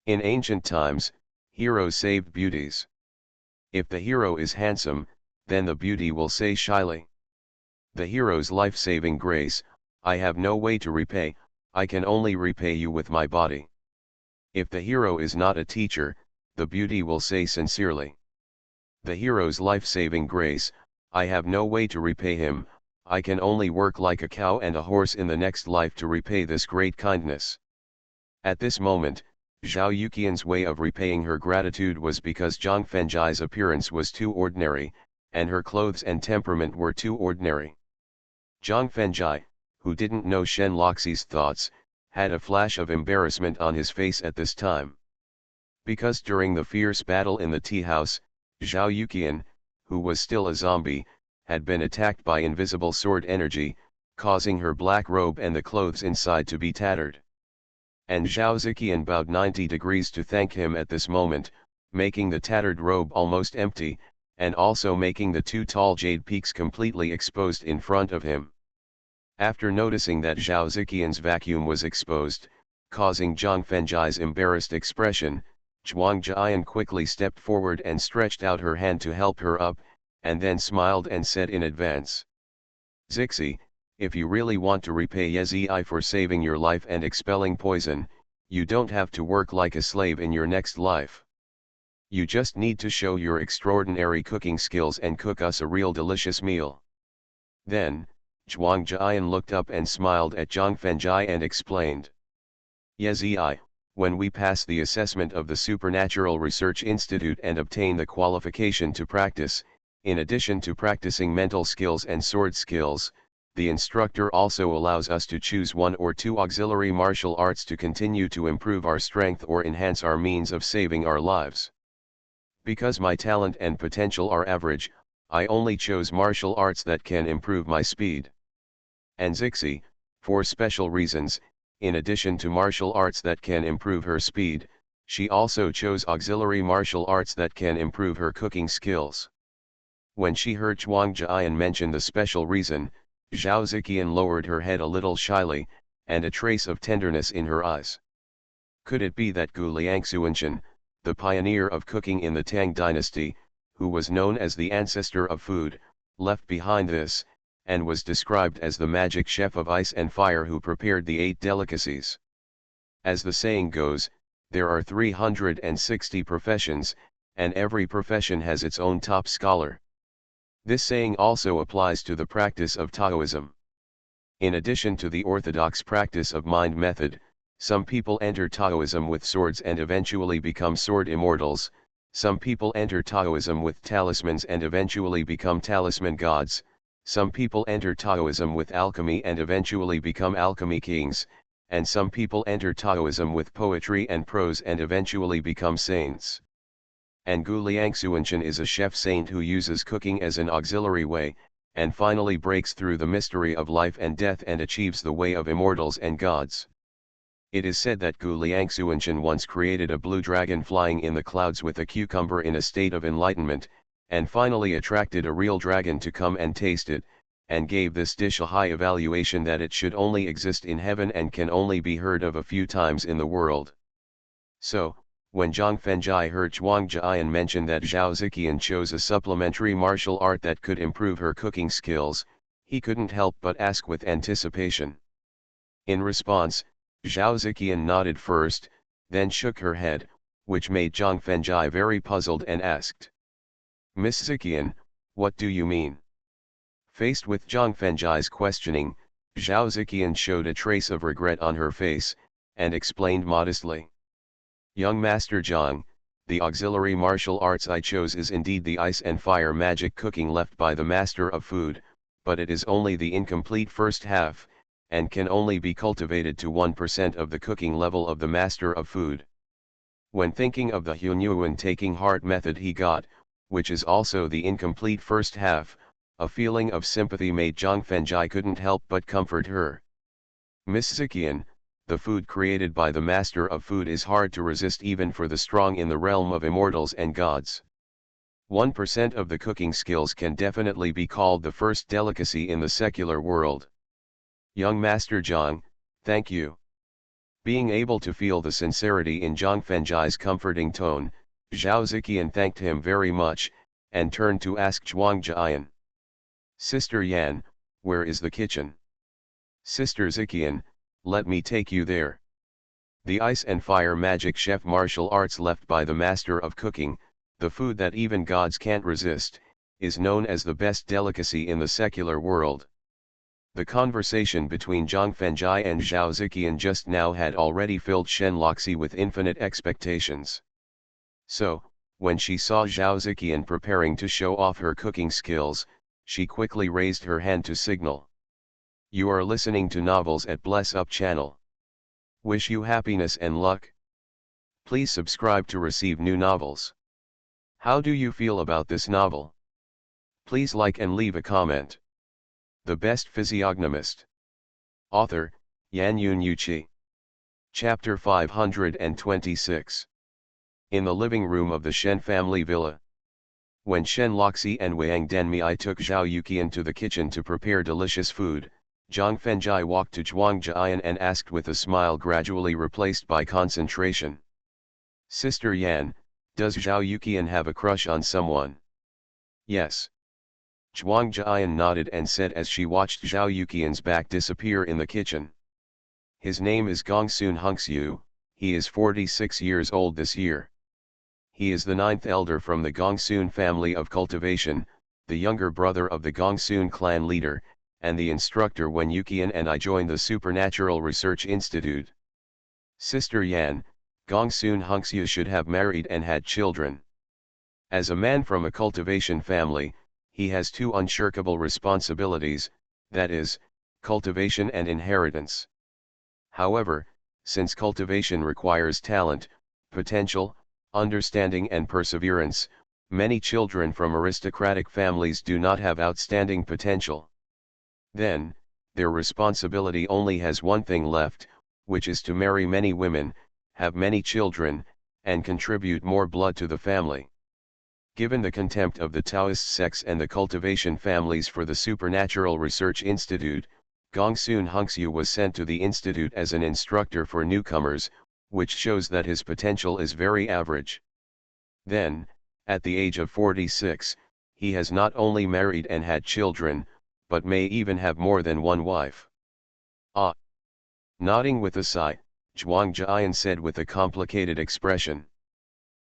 In ancient times, heroes saved beauties. If the hero is handsome, then the beauty will say shyly, "The hero's life-saving grace, I have no way to repay, I can only repay you with my body." If the hero is not a teacher, the beauty will say sincerely, "The hero's life-saving grace, I have no way to repay him, I can only work like a cow and a horse in the next life to repay this great kindness." At this moment, Zhao Yuqian's way of repaying her gratitude was because Zhang Fengjai's appearance was too ordinary, and her clothes and temperament were too ordinary. Zhang Fengjai, who didn't know Shen Loxi's thoughts, had a flash of embarrassment on his face at this time. Because during the fierce battle in the tea house, Zhao Yuqian, who was still a zombie, had been attacked by invisible sword energy, causing her black robe and the clothes inside to be tattered. And Zhao Ziqian bowed 90 degrees to thank him at this moment, making the tattered robe almost empty, and also making the two tall jade peaks completely exposed in front of him. After noticing that Zhao Ziqian's vacuum was exposed, causing Zhang Fengjai's embarrassed expression, Zhuang Jian quickly stepped forward and stretched out her hand to help her up, and then smiled and said in advance, "Zixi, if you really want to repay Yezi for saving your life and expelling poison, you don't have to work like a slave in your next life. You just need to show your extraordinary cooking skills and cook us a real delicious meal." Then, Zhuang Jian looked up and smiled at Zhang Fengjai and explained, "Yezi, when we pass the assessment of the Supernatural Research Institute and obtain the qualification to practice, in addition to practicing mental skills and sword skills, the instructor also allows us to choose one or two auxiliary martial arts to continue to improve our strength or enhance our means of saving our lives. Because my talent and potential are average, I only chose martial arts that can improve my speed." And Zixi, for special reasons, in addition to martial arts that can improve her speed, she also chose auxiliary martial arts that can improve her cooking skills. When she heard Zhuang Jian mention the special reason, Zhao Ziqian lowered her head a little shyly, and a trace of tenderness in her eyes. Could it be that Gu Liangxuanshan, the pioneer of cooking in the Tang dynasty, who was known as the ancestor of food, left behind this, and was described as the magic chef of ice and fire who prepared the 8 delicacies? As the saying goes, there are 360 professions, and every profession has its own top scholar. This saying also applies to the practice of Taoism. In addition to the orthodox practice of mind method, some people enter Taoism with swords and eventually become sword immortals, some people enter Taoism with talismans and eventually become talisman gods, some people enter Taoism with alchemy and eventually become alchemy kings, and some people enter Taoism with poetry and prose and eventually become saints. And Gu Liangsuanshan is a chef saint who uses cooking as an auxiliary way, and finally breaks through the mystery of life and death and achieves the way of immortals and gods. It is said that Gu Liangsuanshan once created a blue dragon flying in the clouds with a cucumber in a state of enlightenment, and finally attracted a real dragon to come and taste it, and gave this dish a high evaluation that it should only exist in heaven and can only be heard of a few times in the world. So, when Zhang Fengjai heard Zhuang Jian mention that Zhao Ziqian chose a supplementary martial art that could improve her cooking skills, he couldn't help but ask with anticipation. In response, Zhao Ziqian nodded first, then shook her head, which made Zhang Fengjai very puzzled and asked, "Miss Ziqian, what do you mean?" Faced with Zhang Fengjai's questioning, Zhao Ziqian showed a trace of regret on her face, and explained modestly. "Young Master Zhang, the auxiliary martial arts I chose is indeed the ice and fire magic cooking left by the Master of Food, but it is only the incomplete first half, and can only be cultivated to 1% of the cooking level of the Master of Food." When thinking of the Hunyuan taking heart method he got, which is also the incomplete first half, a feeling of sympathy made Zhang Fengjai couldn't help but comfort her. "Miss Ziqian, the food created by the Master of Food is hard to resist even for the strong in the realm of immortals and gods. 1% of the cooking skills can definitely be called the first delicacy in the secular world. Young Master Zhang, thank you." Being able to feel the sincerity in Zhang Fengjai's comforting tone, Zhao Ziqian thanked him very much, and turned to ask Zhuang Jian. "Sister Yan, where is the kitchen?" "Sister Ziqian, let me take you there. The ice and fire magic chef martial arts left by the Master of Cooking, the food that even gods can't resist, is known as the best delicacy in the secular world." The conversation between Zhang Fengjai and Zhao Ziqian just now had already filled Shen Loxi with infinite expectations. So, when she saw Zhao Ziqian preparing to show off her cooking skills, she quickly raised her hand to signal. "You are listening to Novels at Bless Up channel. Wish you happiness and luck. Please subscribe to receive new novels. How do you feel about this novel? Please like and leave a comment." The Best Physiognomist. Author, Yan Yun Yuqi. Chapter 526. In the living room of the Shen family villa. When Shen Loxi and Wang Denmei took Zhao Yuqian to the kitchen to prepare delicious food, Zhang Fengjai walked to Zhuang Jian and asked with a smile gradually replaced by concentration. "Sister Yan, does Zhao Yuqian have a crush on someone?" "Yes." Zhuang Jian nodded and said as she watched Zhao Yuqian's back disappear in the kitchen. "His name is Gongsun Hunxiu, he is 46 years old this year. He is the 9th elder from the Gongsun family of cultivation, the younger brother of the Gongsun clan leader, and the instructor when Yuqian and I joined the Supernatural Research Institute. Sister Yan, Gongsun Hunxiu should have married and had children. As a man from a cultivation family, he has two unshirkable responsibilities, that is, cultivation and inheritance. However, since cultivation requires talent, potential, understanding and perseverance, many children from aristocratic families do not have outstanding potential. Then, their responsibility only has one thing left, which is to marry many women, have many children, and contribute more blood to the family." Given the contempt of the Taoist sects and the cultivation families for the Supernatural Research Institute, Gongsun Hunxiu was sent to the institute as an instructor for newcomers, which shows that his potential is very average. Then, at the age of 46, he has not only married and had children, but may even have more than one wife. "Ah!" Nodding with a sigh, Zhuang Jian said with a complicated expression.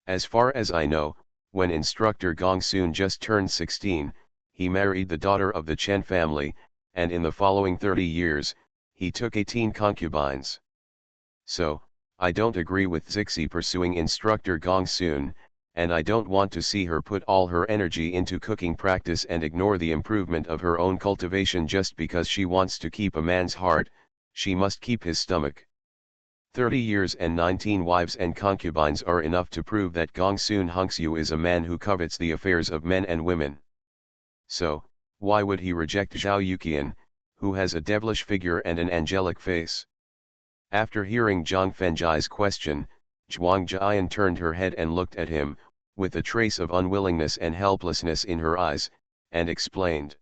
"As far as I know, when instructor Gongsun just turned 16, he married the daughter of the Chen family, and in the following 30 years, he took 18 concubines. So, I don't agree with Zixi pursuing instructor Gongsun, and I don't want to see her put all her energy into cooking practice and ignore the improvement of her own cultivation just because she wants to keep a man's heart," she must keep his stomach. 30 years and 19 wives and concubines are enough to prove that Gongsun Hunxue is a man who covets the affairs of men and women. So, why would he reject Zhao Yuqian, who has a devilish figure and an angelic face? After hearing Zhang Fenjai's question, Zhuang Jian turned her head and looked at him, with a trace of unwillingness and helplessness in her eyes, and explained.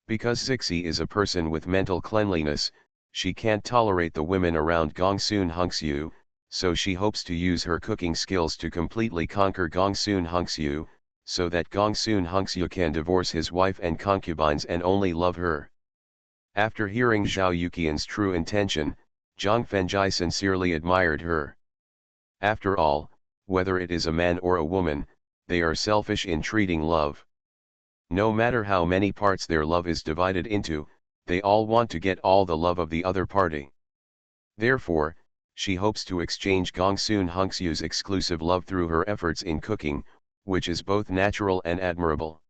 Because Zixi is a person with mental cleanliness, she can't tolerate the women around Gongsun Hunxue, so she hopes to use her cooking skills to completely conquer Gongsun Hunxue, so that Gongsun Hunxue can divorce his wife and concubines and only love her. After hearing Zhao Yuqian's true intention, Zhang Fenjai sincerely admired her. After all, whether it is a man or a woman, they are selfish in treating love. No matter how many parts their love is divided into, they all want to get all the love of the other party. Therefore, she hopes to exchange Gongsun Hunxue's exclusive love through her efforts in cooking, which is both natural and admirable.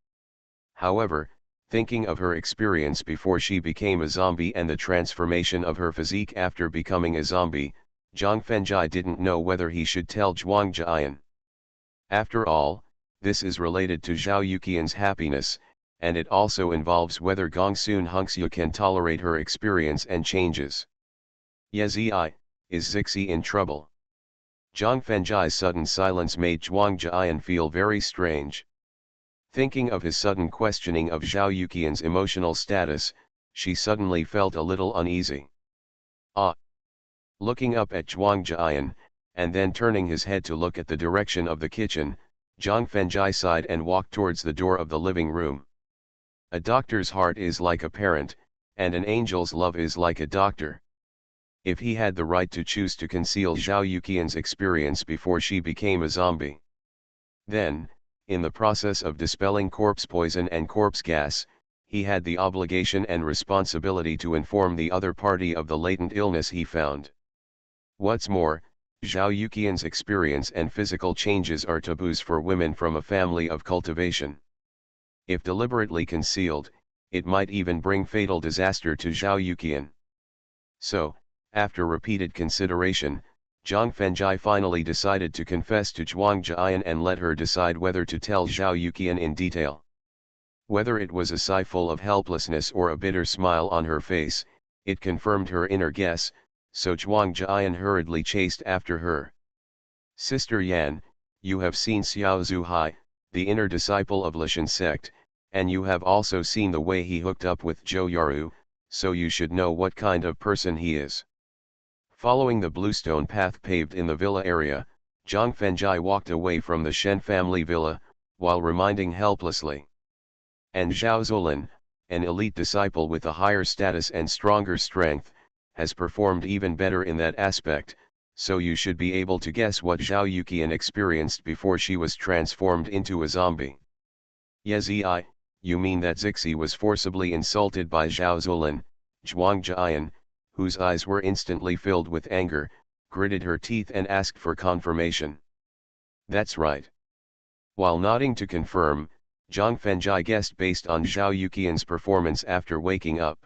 However, thinking of her experience before she became a zombie and the transformation of her physique after becoming a zombie, Zhang Fenjai didn't know whether he should tell Zhuang Jian. After all, this is related to Zhao Yuqian's happiness, and it also involves whether Gongsun Hunxue can tolerate her experience and changes. Yezi, is Zixi in trouble? Zhang Fenjai's sudden silence made Zhuang Jian feel very strange. Thinking of his sudden questioning of Zhao Yuqian's emotional status, she suddenly felt a little uneasy. Looking up at Zhuang Jian, and then turning his head to look at the direction of the kitchen, Zhang Fenjai sighed and walked towards the door of the living room. A doctor's heart is like a parent, and an angel's love is like a doctor. If he had the right to choose to conceal Zhao Yuqian's experience before she became a zombie, then, in the process of dispelling corpse poison and corpse gas, he had the obligation and responsibility to inform the other party of the latent illness he found. What's more, Zhao Yuqian's experience and physical changes are taboos for women from a family of cultivation. If deliberately concealed, it might even bring fatal disaster to Zhao Yuqian. So, after repeated consideration, Zhang Fenjai finally decided to confess to Zhuang Jian and let her decide whether to tell Zhao Yuqian in detail. Whether it was a sigh full of helplessness or a bitter smile on her face, it confirmed her inner guess, so Zhuang Jian hurriedly chased after her. Sister Yan, you have seen Xiao Zuhai, the inner disciple of Lishan sect, and you have also seen the way he hooked up with Zhou Yaru, so you should know what kind of person he is. Following the bluestone path paved in the villa area, Zhang Fenjai walked away from the Shen family villa, while reminding helplessly. And Zhao Zolin, an elite disciple with a higher status and stronger strength, has performed even better in that aspect, so you should be able to guess what Zhao Yuqian experienced before she was transformed into a zombie. Yezi, you mean that Zixi was forcibly insulted by Zhao Zolin? Zhuang Jian, whose eyes were instantly filled with anger, gritted her teeth and asked for confirmation. That's right. While nodding to confirm, Zhang Fenjai guessed based on Zhao Yuqian's performance after waking up.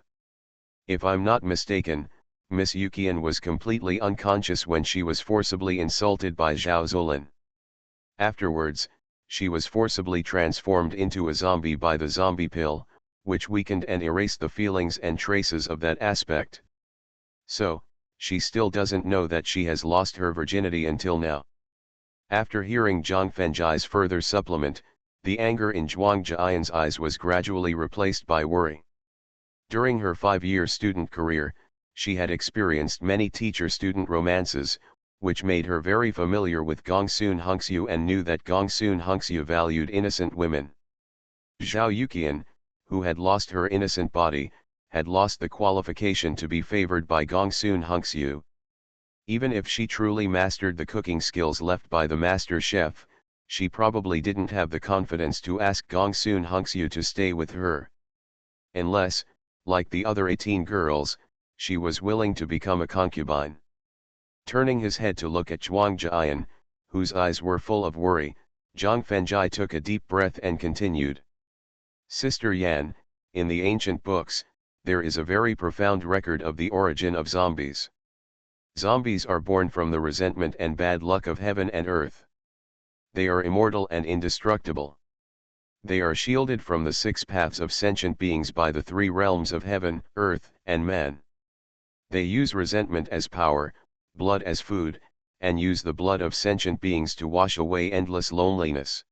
If I'm not mistaken, Miss Yuqian was completely unconscious when she was forcibly insulted by Zhao Zolin. Afterwards, she was forcibly transformed into a zombie by the zombie pill, which weakened and erased the feelings and traces of that aspect. So, she still doesn't know that she has lost her virginity until now. After hearing Zhang Fenjai's further supplement, the anger in Zhuang Jian's eyes was gradually replaced by worry. During her 5-year student career, she had experienced many teacher-student romances, which made her very familiar with Gongsun Hunxue and knew that Gongsun Hunxue valued innocent women. Zhao Yuqian, who had lost her innocent body, had lost the qualification to be favored by Gongsun Hunxue. Even if she truly mastered the cooking skills left by the master chef, she probably didn't have the confidence to ask Gongsun Hunxue to stay with her. Unless, like the other 18 girls, she was willing to become a concubine. Turning his head to look at Zhuang Jian, whose eyes were full of worry, Zhang Fenjai took a deep breath and continued. Sister Yan, in the ancient books, there is a very profound record of the origin of zombies. Zombies are born from the resentment and bad luck of heaven and earth. They are immortal and indestructible. They are shielded from the six paths of sentient beings by the three realms of heaven, earth, and man. They use resentment as power, blood as food, and use the blood of sentient beings to wash away endless loneliness.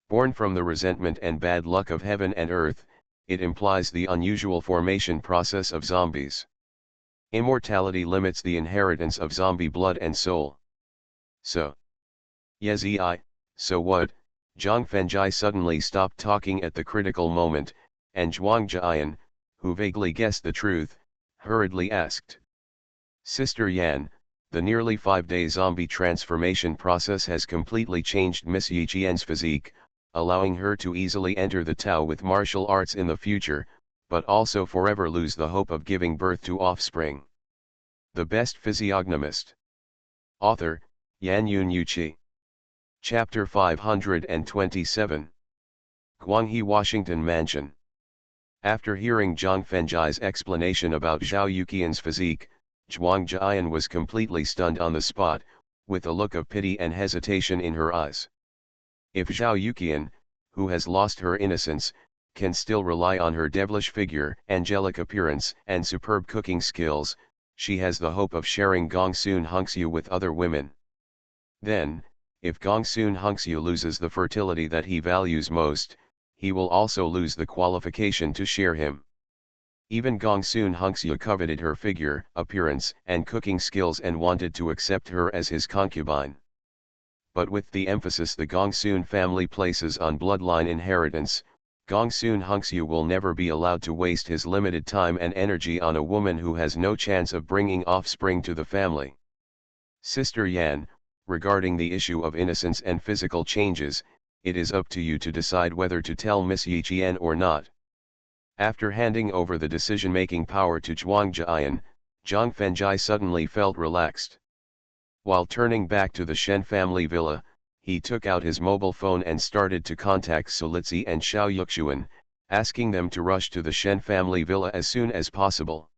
Born from the resentment and bad luck of heaven and earth, it implies the unusual formation process of zombies. Immortality limits the inheritance of zombie blood and soul. So what? Zhang Fengjai suddenly stopped talking at the critical moment, and Zhuang Jian, who vaguely guessed the truth, hurriedly asked. Sister Yan, the nearly 5-day zombie transformation process has completely changed Miss Yiqian's physique, allowing her to easily enter the Tao with martial arts in the future, but also forever lose the hope of giving birth to offspring. The Best Physiognomist. Author, Yan Yun Yuqi. Chapter 527. Guanghe Washington Mansion. After hearing Zhang Fengjai's explanation about Zhao Yuqian's physique, Zhuang Jian was completely stunned on the spot, with a look of pity and hesitation in her eyes. If Zhao Yuqian, who has lost her innocence, can still rely on her devilish figure, angelic appearance, and superb cooking skills, she has the hope of sharing Gongsun Hongxiu with other women. Then, if Gongsun Hongxiu loses the fertility that he values most, he will also lose the qualification to share him. Even Gongsun Hongxiu coveted her figure, appearance, and cooking skills and wanted to accept her as his concubine. But with the emphasis the Gongsun family places on bloodline inheritance, Gongsun Hongxiu will never be allowed to waste his limited time and energy on a woman who has no chance of bringing offspring to the family. Sister Yan, regarding the issue of innocence and physical changes, it is up to you to decide whether to tell Miss Yiqian or not. After handing over the decision-making power to Zhuang Jian, Zhang Fengjai suddenly felt relaxed. While turning back to the Shen family villa, he took out his mobile phone and started to contact Solitsi and Xiao Yuxuan, asking them to rush to the Shen family villa as soon as possible.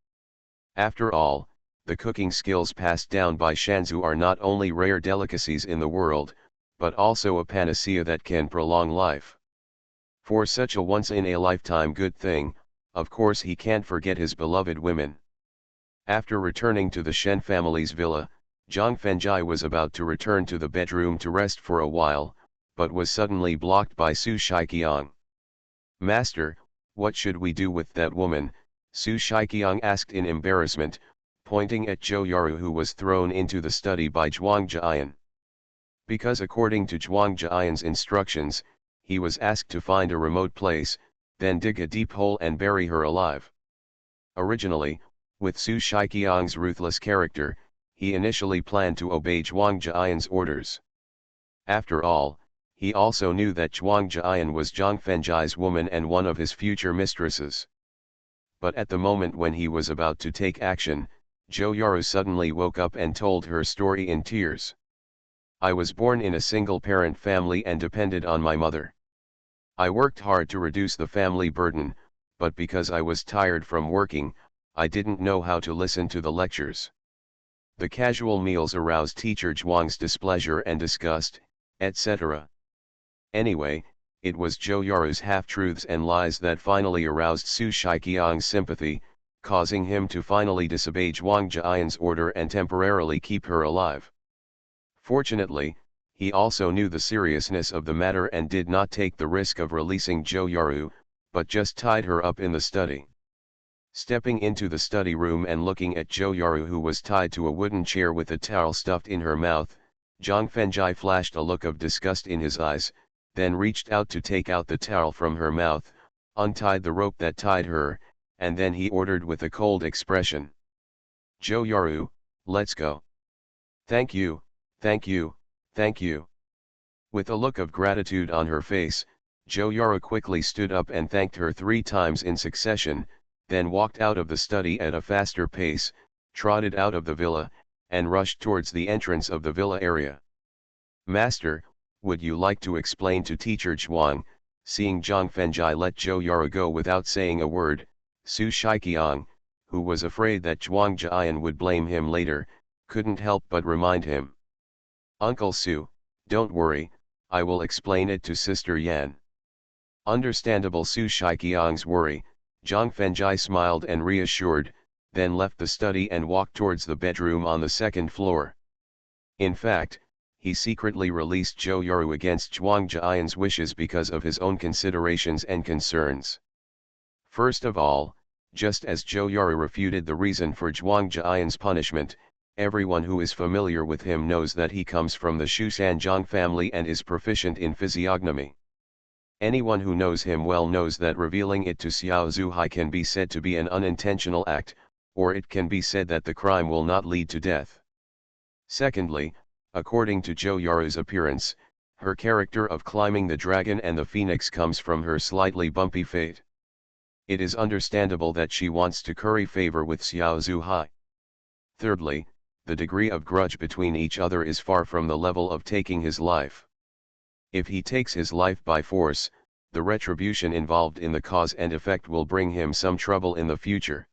After all, the cooking skills passed down by Shanzu are not only rare delicacies in the world, but also a panacea that can prolong life. For such a once-in-a-lifetime good thing, of course he can't forget his beloved women. After returning to the Shen family's villa, Zhang Fengjai was about to return to the bedroom to rest for a while, but was suddenly blocked by Su Shiqiang. Master, what should we do with that woman? Su Shiqiang asked in embarrassment, pointing at Zhou Yaru who was thrown into the study by Zhuang Jian. Because according to Zhuang Jian's instructions, he was asked to find a remote place, then dig a deep hole and bury her alive. Originally, with Su Shiqiang's ruthless character, he initially planned to obey Zhuang Jian's orders. After all, he also knew that Zhuang Jian was Zhang Fengjai's woman and one of his future mistresses. But at the moment when he was about to take action, Zhou Yaru suddenly woke up and told her story in tears. I was born in a single-parent family and depended on my mother. I worked hard to reduce the family burden, but because I was tired from working, I didn't know how to listen to the lectures. The casual meals aroused teacher Zhuang's displeasure and disgust, etc. Anyway, it was Zhou Yaru's half-truths and lies that finally aroused Su Shiqiang's sympathy, causing him to finally disobey Zhuang Jian's order and temporarily keep her alive. Fortunately, he also knew the seriousness of the matter and did not take the risk of releasing Zhou Yaru, but just tied her up in the study. Stepping into the study room and looking at Zhou Yaru who was tied to a wooden chair with a towel stuffed in her mouth, Zhang Fengjai flashed a look of disgust in his eyes, then reached out to take out the towel from her mouth, untied the rope that tied her, and then he ordered with a cold expression. Zhou Yaru, let's go. Thank you, thank you, thank you. With a look of gratitude on her face, Zhou Yaru quickly stood up and thanked her 3 times in succession, then walked out of the study at a faster pace, trotted out of the villa, and rushed towards the entrance of the villa area. Master, would you like to explain to teacher Zhuang? Seeing Zhang Fengjai let Zhou Yaru go without saying a word, Su Shiqiang, who was afraid that Zhuang Jian would blame him later, couldn't help but remind him. Uncle Su, don't worry, I will explain it to Sister Yan. Understandable Su Shiqiang's worry, Zhang Fengjai smiled and reassured, then left the study and walked towards the bedroom on the second floor. In fact, he secretly released Zhou Yaru against Zhuang Jian's wishes because of his own considerations and concerns. First of all, just as Zhou Yaru refuted the reason for Zhuang Jian's punishment, everyone who is familiar with him knows that he comes from the Shusanjiang family and is proficient in physiognomy. Anyone who knows him well knows that revealing it to Xiao Zuhai can be said to be an unintentional act, or it can be said that the crime will not lead to death. Secondly, according to Zhou Yaru's appearance, her character of climbing the dragon and the phoenix comes from her slightly bumpy fate. It is understandable that she wants to curry favor with Xiao Zuhai. Thirdly, the degree of grudge between each other is far from the level of taking his life. If he takes his life by force, the retribution involved in the cause and effect will bring him some trouble in the future.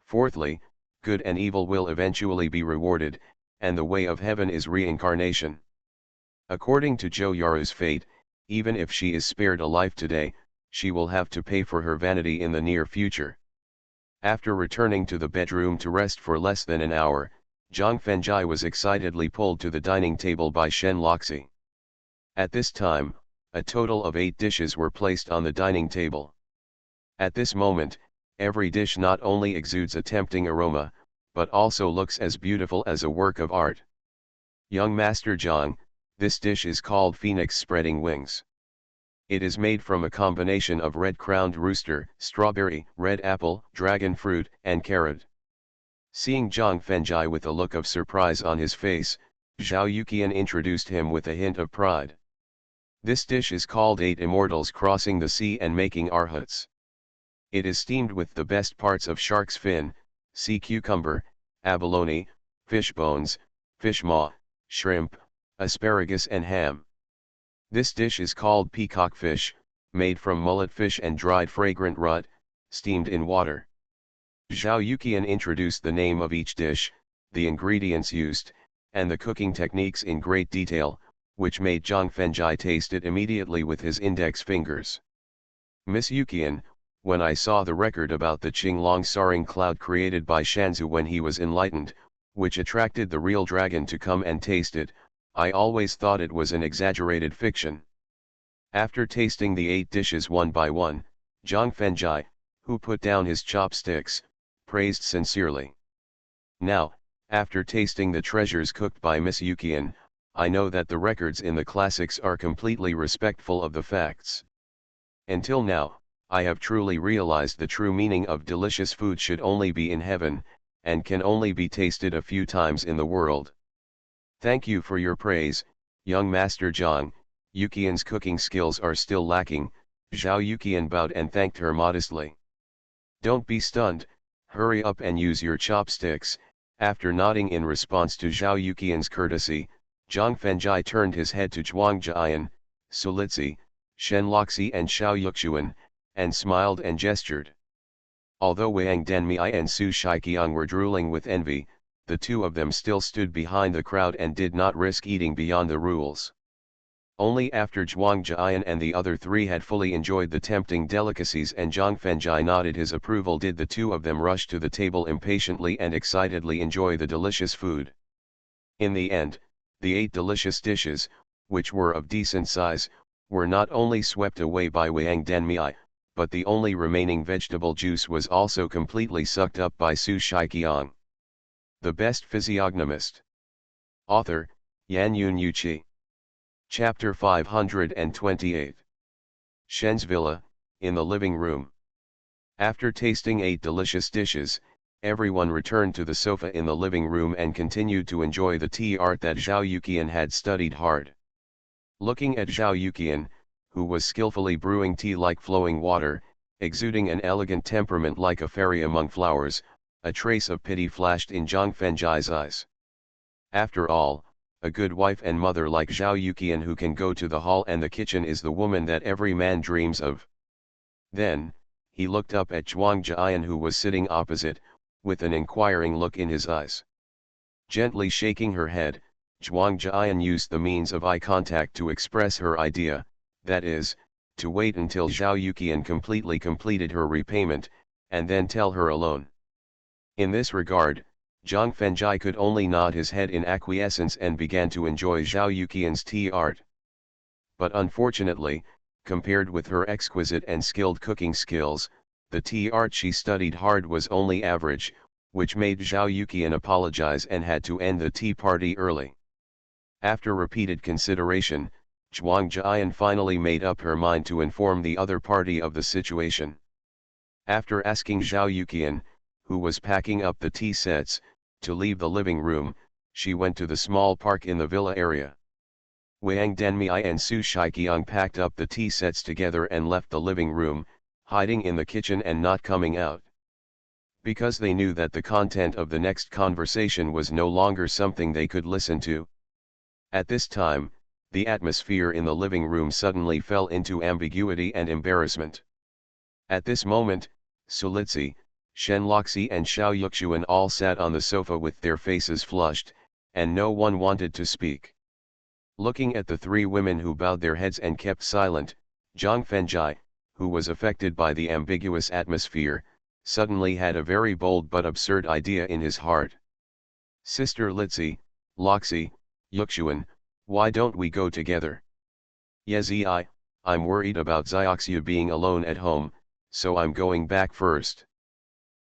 Fourthly, good and evil will eventually be rewarded, and the way of heaven is reincarnation. According to Zhou Yaru's fate, even if she is spared a life today, she will have to pay for her vanity in the near future. After returning to the bedroom to rest for less than an hour, Zhang Fengjai was excitedly pulled to the dining table by Shen Loxi. At this time, a total of 8 dishes were placed on the dining table. At this moment, every dish not only exudes a tempting aroma, but also looks as beautiful as a work of art. Young Master Zhang, this dish is called Phoenix Spreading Wings. It is made from a combination of red-crowned rooster, strawberry, red apple, dragon fruit, and carrot. Seeing Zhang Fengjai with a look of surprise on his face, Zhao Yuqian introduced him with a hint of pride. This dish is called 8 Immortals Crossing the Sea and Making Arhats. It is steamed with the best parts of shark's fin, sea cucumber, abalone, fish bones, fish maw, shrimp, asparagus and ham. This dish is called peacock fish, made from mullet fish and dried fragrant rut, steamed in water. Zhao Yuqian introduced the name of each dish, the ingredients used, and the cooking techniques in great detail, which made Zhang Fengjai taste it immediately with his index fingers. Miss Yuqian, when I saw the record about the Qinglong soaring cloud created by Shanzu when he was enlightened, which attracted the real dragon to come and taste it, I always thought it was an exaggerated fiction. After tasting the 8 dishes one by one, Zhang Fengjai, who put down his chopsticks, praised sincerely. Now, after tasting the treasures cooked by Miss Yuqian, I know that the records in the classics are completely respectful of the facts. Until now, I have truly realized the true meaning of delicious food should only be in heaven, and can only be tasted a few times in the world. Thank you for your praise, young Master Zhang. Yuqian's cooking skills are still lacking. Zhao Yuqian bowed and thanked her modestly. Don't be stunned, hurry up and use your chopsticks. After nodding in response to Zhao Yuqian's courtesy, Zhang Fengjai turned his head to Zhuang Jian, Sulitzi, Shen Loxi and Xiao Yuxuan, and smiled and gestured. Although Wang Denmei and Su Shiqiang were drooling with envy, the two of them still stood behind the crowd and did not risk eating beyond the rules. Only after Zhuang Jian and the other 3 had fully enjoyed the tempting delicacies and Zhang Fengjai nodded his approval did the two of them rush to the table impatiently and excitedly enjoy the delicious food. In the end, the 8 delicious dishes, which were of decent size, were not only swept away by Wang Denmei, but the only remaining vegetable juice was also completely sucked up by Su Shiqiang. The Best Physiognomist. Author, Yan Yun Yuqi. Chapter 528. Shen's Villa, in the living room. After tasting 8 delicious dishes, everyone returned to the sofa in the living room and continued to enjoy the tea art that Zhao Yuqian had studied hard. Looking at Zhao Yuqian, who was skillfully brewing tea like flowing water, exuding an elegant temperament like a fairy among flowers, a trace of pity flashed in Zhang Fengjai's eyes. After all, a good wife and mother like Zhao Yuqian who can go to the hall and the kitchen is the woman that every man dreams of. Then, he looked up at Zhuang Jian, who was sitting opposite, with an inquiring look in his eyes. Gently shaking her head, Zhuang Jian used the means of eye contact to express her idea, that is, to wait until Zhao Yuqian completely completed her repayment, and then tell her alone. In this regard, Zhang Fengjai could only nod his head in acquiescence and began to enjoy Zhao Yuqian's tea art. But unfortunately, compared with her exquisite and skilled cooking skills, the tea art she studied hard was only average, which made Zhao Yuqian apologize and had to end the tea party early. After repeated consideration, Zhuang Jian finally made up her mind to inform the other party of the situation. After asking Zhao Yuqian, who was packing up the tea sets, to leave the living room, she went to the small park in the villa area. Wang Denmei and Su Shiqiang packed up the tea sets together and left the living room, hiding in the kitchen and not coming out. Because they knew that the content of the next conversation was no longer something they could listen to. At this time, the atmosphere in the living room suddenly fell into ambiguity and embarrassment. At this moment, Sulitzi, Shenloxi and Xiao Yuxuan all sat on the sofa with their faces flushed, and no one wanted to speak. Looking at the three women who bowed their heads and kept silent, Zhang Fengjai, who was affected by the ambiguous atmosphere, suddenly had a very bold but absurd idea in his heart. "Sister Litzi, Loxi, Yuxuan, why don't we go together? Yezi, I'm worried about Xiaoxia being alone at home, so I'm going back first."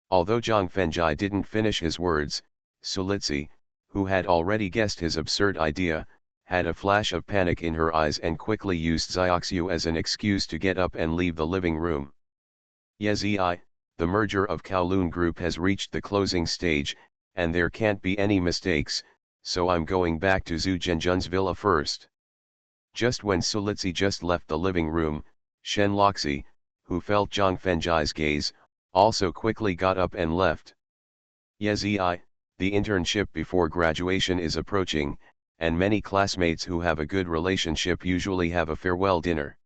Although Zhang Fengjai didn't finish his words, Sulitzi, who had already guessed his absurd idea, had a flash of panic in her eyes and quickly used Xiaoxiu as an excuse to get up and leave the living room. Yezi, the merger of Kowloon Group has reached the closing stage, and there can't be any mistakes, so I'm going back to Zhu Zhenjun's villa first. Just when Sulitzi just left the living room, Shenloxi, who felt Zhang Fengjai's gaze, also quickly got up and left. Yezi, the internship before graduation is approaching, and many classmates who have a good relationship usually have a farewell dinner.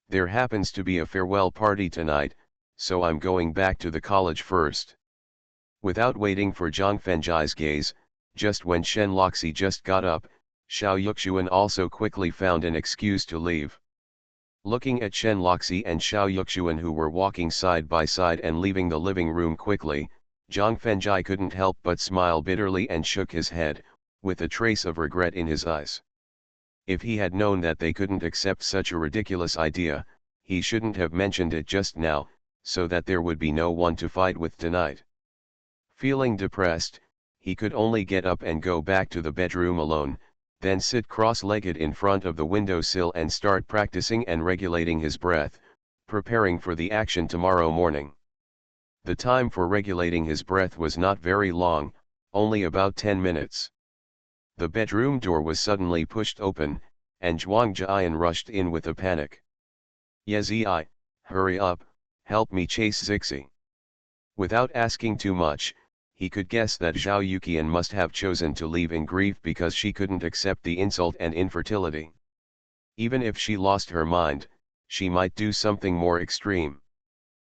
There happens to be a farewell party tonight, so I'm going back to the college first. Without waiting for Zhang Fengjai's gaze, just when Shenloxi just got up, Xiao Yuxuan also quickly found an excuse to leave. Looking at Shenloxi and Xiao Yuxuan, who were walking side by side and leaving the living room quickly, Zhang Fengjai couldn't help but smile bitterly and shook his head, with a trace of regret in his eyes. If he had known that they couldn't accept such a ridiculous idea, he shouldn't have mentioned it just now, so that there would be no one to fight with tonight. Feeling depressed, he could only get up and go back to the bedroom alone, then sit cross-legged in front of the windowsill and start practicing and regulating his breath, preparing for the action tomorrow morning. The time for regulating his breath was not very long, only about 10 minutes. The bedroom door was suddenly pushed open, and Zhuang Jian rushed in with a panic. "Yezi, hurry up, help me chase Zixi." Without asking too much, he could guess that Zhao Yuqian must have chosen to leave in grief because she couldn't accept the insult and infertility. Even if she lost her mind, she might do something more extreme.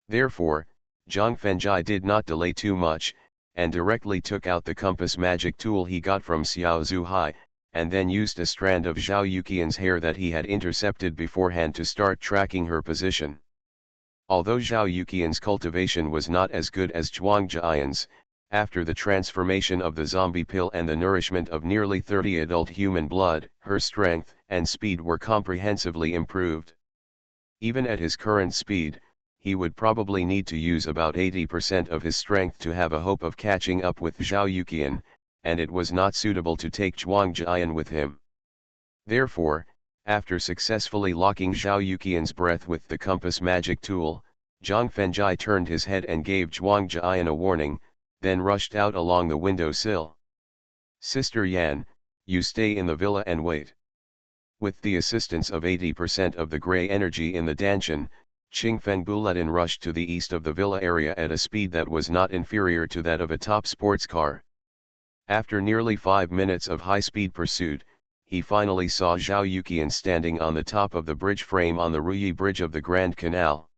Therefore, Zhang Fengjai did not delay too much, and directly took out the compass magic tool he got from Xiao Zuhai, and then used a strand of Zhao Yuqian's hair that he had intercepted beforehand to start tracking her position. Although Zhao Yuqian's cultivation was not as good as Zhuang Jian's, after the transformation of the zombie pill and the nourishment of nearly 30 adult human blood, her strength and speed were comprehensively improved. Even at his current speed, he would probably need to use about 80% of his strength to have a hope of catching up with Zhao Yuqian, and it was not suitable to take Zhuang Jian with him. Therefore, after successfully locking Zhao Yuqian's breath with the compass magic tool, Zhang Fengjai turned his head and gave Zhuang Jian a warning, then rushed out along the windowsill. "Sister Yan, you stay in the villa and wait." With the assistance of 80% of the grey energy in the Danshan, Qingfeng Buletin rushed to the east of the villa area at a speed that was not inferior to that of a top sports car. After nearly 5 minutes of high-speed pursuit, he finally saw Zhao Yuqian standing on the top of the bridge frame on the Ruyi Bridge of the Grand Canal.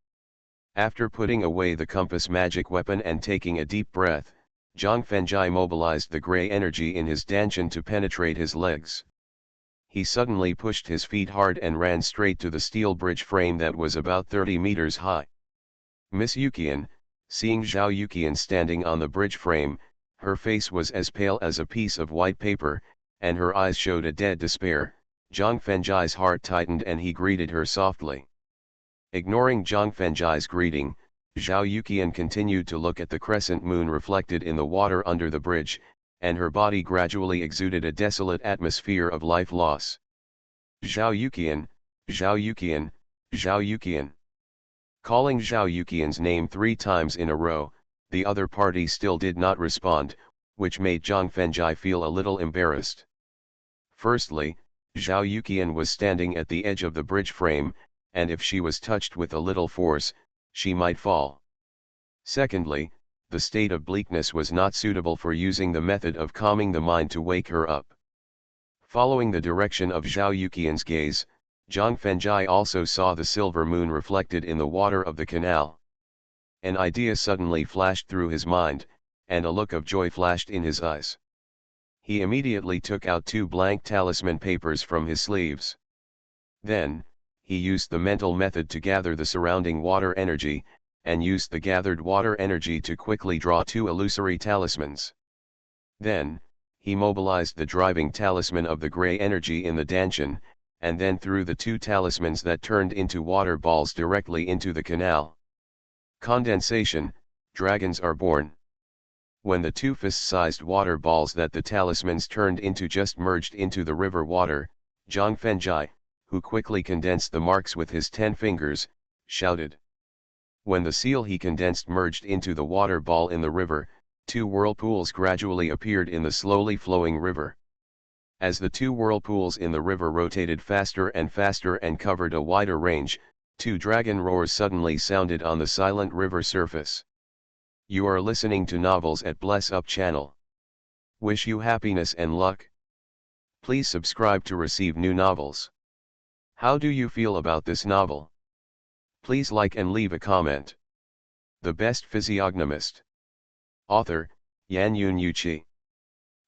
After putting away the compass magic weapon and taking a deep breath, Zhang Fengjai mobilized the gray energy in his dantian to penetrate his legs. He suddenly pushed his feet hard and ran straight to the steel bridge frame that was about 30 meters high. Miss Yukian, seeing Zhao Yukian standing on the bridge frame, her face was as pale as a piece of white paper, and her eyes showed a dead despair. Zhang Fengjai's heart tightened and he greeted her softly. Ignoring Zhang Fengjai's greeting, Zhao Yukian continued to look at the crescent moon reflected in the water under the bridge, and her body gradually exuded a desolate atmosphere of life loss. Zhao Yukian, Zhao Yukian, Zhao Yukian. Calling Zhao Yukian's name 3 times in a row, the other party still did not respond, which made Zhang Fengjai feel a little embarrassed. Firstly, Zhao Yukian was standing at the edge of the bridge frame, and if she was touched with a little force, she might fall. Secondly, the state of bleakness was not suitable for using the method of calming the mind to wake her up. Following the direction of Zhao Yukian's gaze, Zhang Fengjai also saw the silver moon reflected in the water of the canal. An idea suddenly flashed through his mind, and a look of joy flashed in his eyes. He immediately took out 2 blank talisman papers from his sleeves. Then, he used the mental method to gather the surrounding water energy, and used the gathered water energy to quickly draw 2 illusory talismans. Then, he mobilized the driving talisman of the gray energy in the dantian, and then threw the 2 talismans that turned into water balls directly into the canal. Condensation, dragons are born. When the 2 fist-sized water balls that the talismans turned into just merged into the river water, Zhang Fengjai, who quickly condensed the marks with his 10 fingers, shouted. When the seal he condensed merged into the water ball in the river, 2 whirlpools gradually appeared in the slowly flowing river. As the 2 whirlpools in the river rotated faster and faster and covered a wider range, 2 dragon roars suddenly sounded on the silent river surface. You are listening to Novels at Bless Up channel. Wish you happiness and luck. Please subscribe to receive new novels. How do you feel about this novel? Please like and leave a comment. The Best Physiognomist. Author, Yanyun Yuqi.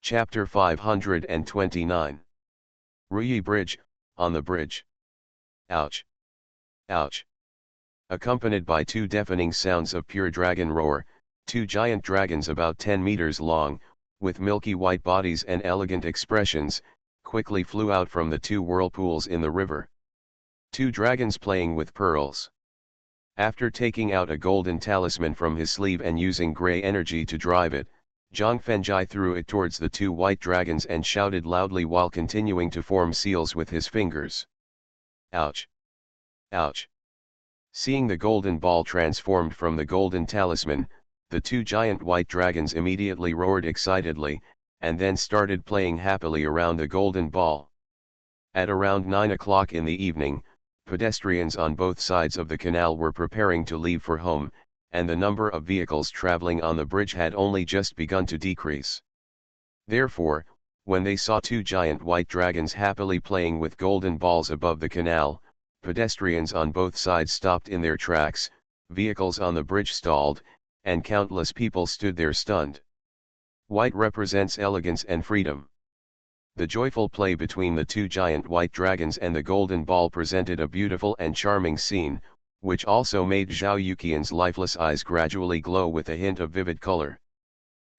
Chapter 529. Ruyi Bridge, on the bridge. Ouch. Ouch. Accompanied by 2 deafening sounds of pure dragon roar, 2 giant dragons about 10 meters long, with milky white bodies and elegant expressions, quickly flew out from the 2 whirlpools in the river. 2 dragons playing with pearls. After taking out a golden talisman from his sleeve and using gray energy to drive it, Zhang Fengjai threw it towards the 2 white dragons and shouted loudly while continuing to form seals with his fingers. Ouch! Ouch! Seeing the golden ball transformed from the golden talisman, the 2 giant white dragons immediately roared excitedly, and then started playing happily around the golden ball. At around 9 o'clock in the evening, pedestrians on both sides of the canal were preparing to leave for home, and the number of vehicles traveling on the bridge had only just begun to decrease. Therefore, when they saw 2 giant white dragons happily playing with golden balls above the canal, pedestrians on both sides stopped in their tracks, vehicles on the bridge stalled, and countless people stood there stunned. White represents elegance and freedom. The joyful play between the 2 giant white dragons and the golden ball presented a beautiful and charming scene, which also made Zhao Yukian's lifeless eyes gradually glow with a hint of vivid color.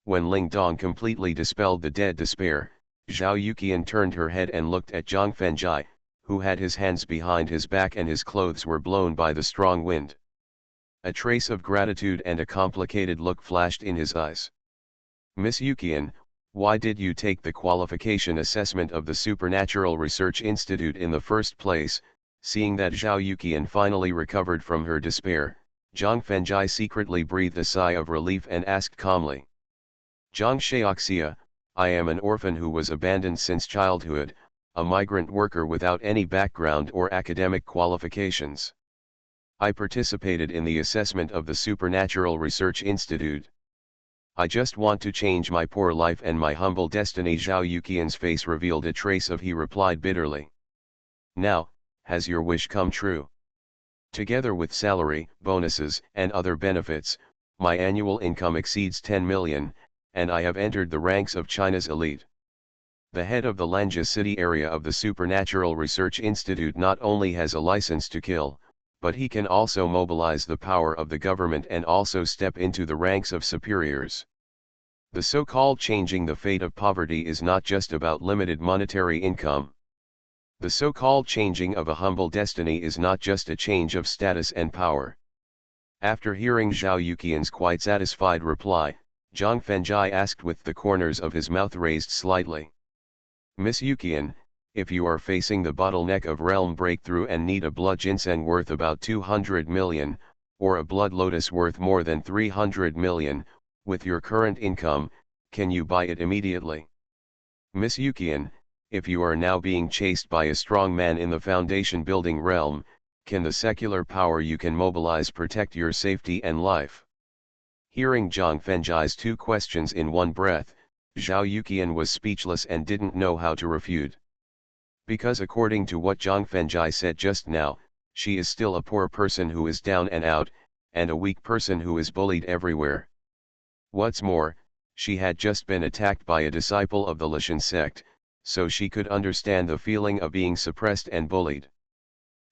When Ling Dong completely dispelled the dead despair, Zhao Yukian turned her head and looked at Zhang Fengjai, who had his hands behind his back and his clothes were blown by the strong wind. A trace of gratitude and a complicated look flashed in his eyes. Miss Yukian, why did you take the qualification assessment of the Supernatural Research Institute in the first place? Seeing that Zhao Yukian finally recovered from her despair, Zhang Fengjai secretly breathed a sigh of relief and asked calmly. Zhang Shaoxia, I am an orphan who was abandoned since childhood, a migrant worker without any background or academic qualifications. I participated in the assessment of the Supernatural Research Institute. I just want to change my poor life and my humble destiny. Zhao Yukian's face revealed a trace of he replied bitterly. Now, has your wish come true? Together with salary, bonuses, and other benefits, my annual income exceeds 10 million, and I have entered the ranks of China's elite. The head of the Lanja city area of the Supernatural Research Institute not only has a license to kill, but he can also mobilize the power of the government and also step into the ranks of superiors. The so-called changing the fate of poverty is not just about limited monetary income. The so-called changing of a humble destiny is not just a change of status and power. After hearing Zhao Yuqian's quite satisfied reply, Zhang Fengjie asked with the corners of his mouth raised slightly. Miss Yuqian, if you are facing the bottleneck of realm breakthrough and need a blood ginseng worth about 200 million, or a blood lotus worth more than 300 million, with your current income, can you buy it immediately? Miss Yuqian, if you are now being chased by a strong man in the foundation building realm, can the secular power you can mobilize protect your safety and life? Hearing Zhang Fengjie's two questions in one breath, Zhao Yuqian was speechless and didn't know how to refute. Because according to what Zhang Fengjie said just now, she is still a poor person who is down and out, and a weak person who is bullied everywhere. What's more, she had just been attacked by a disciple of the Lishan sect, so she could understand the feeling of being suppressed and bullied.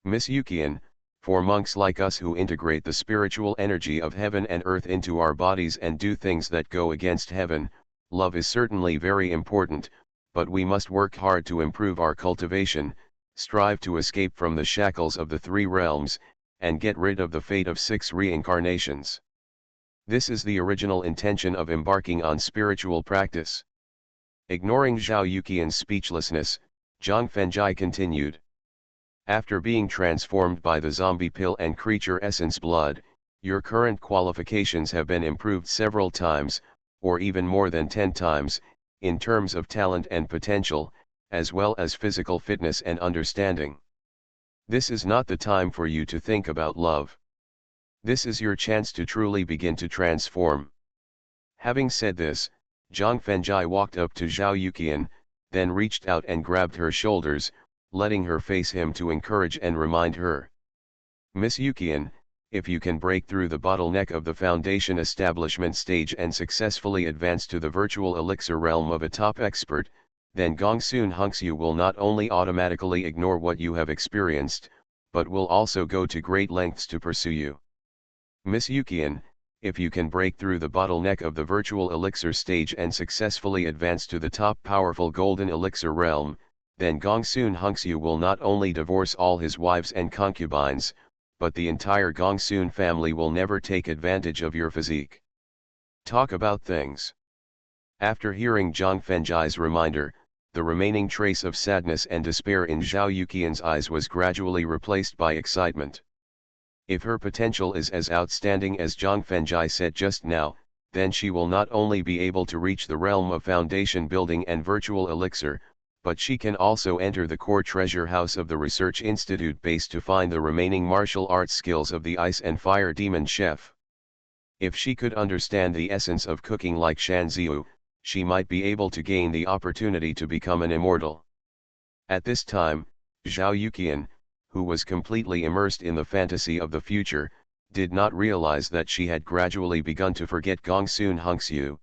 Miss Yuqian, for monks like us who integrate the spiritual energy of heaven and earth into our bodies and do things that go against heaven, love is certainly very important, but we must work hard to improve our cultivation, strive to escape from the shackles of the three realms, and get rid of the fate of 6 reincarnations. This is the original intention of embarking on spiritual practice. Ignoring Zhao Yuqian's speechlessness, Zhang Fengjie continued. After being transformed by the zombie pill and creature essence blood, your current qualifications have been improved several times, or even more than 10 times, in terms of talent and potential, as well as physical fitness and understanding. This is not the time for you to think about love. This is your chance to truly begin to transform. Having said this, Zhang Fengjie walked up to Zhao Yuqian, then reached out and grabbed her shoulders, letting her face him to encourage and remind her. Miss Yuqian, if you can break through the bottleneck of the foundation establishment stage and successfully advance to the virtual elixir realm of a top expert, then Gongsun Hunxu will not only automatically ignore what you have experienced, but will also go to great lengths to pursue you. Miss Yuqian, if you can break through the bottleneck of the virtual elixir stage and successfully advance to the top powerful golden elixir realm, then Gongsun Hunxu will not only divorce all his wives and concubines, but the entire Gongsun family will never take advantage of your physique. Talk about things. After hearing Zhang Fengjie's reminder, the remaining trace of sadness and despair in Zhao Yuqian's eyes was gradually replaced by excitement. If her potential is as outstanding as Zhang Fengjie said just now, then she will not only be able to reach the realm of foundation building and virtual elixir, but she can also enter the core treasure house of the Research Institute base to find the remaining martial arts skills of the Ice and Fire Demon Chef. If she could understand the essence of cooking like Shan Ziyu, she might be able to gain the opportunity to become an immortal. At this time, Zhao Yuqian, who was completely immersed in the fantasy of the future, did not realize that she had gradually begun to forget Gongsun Hunxu.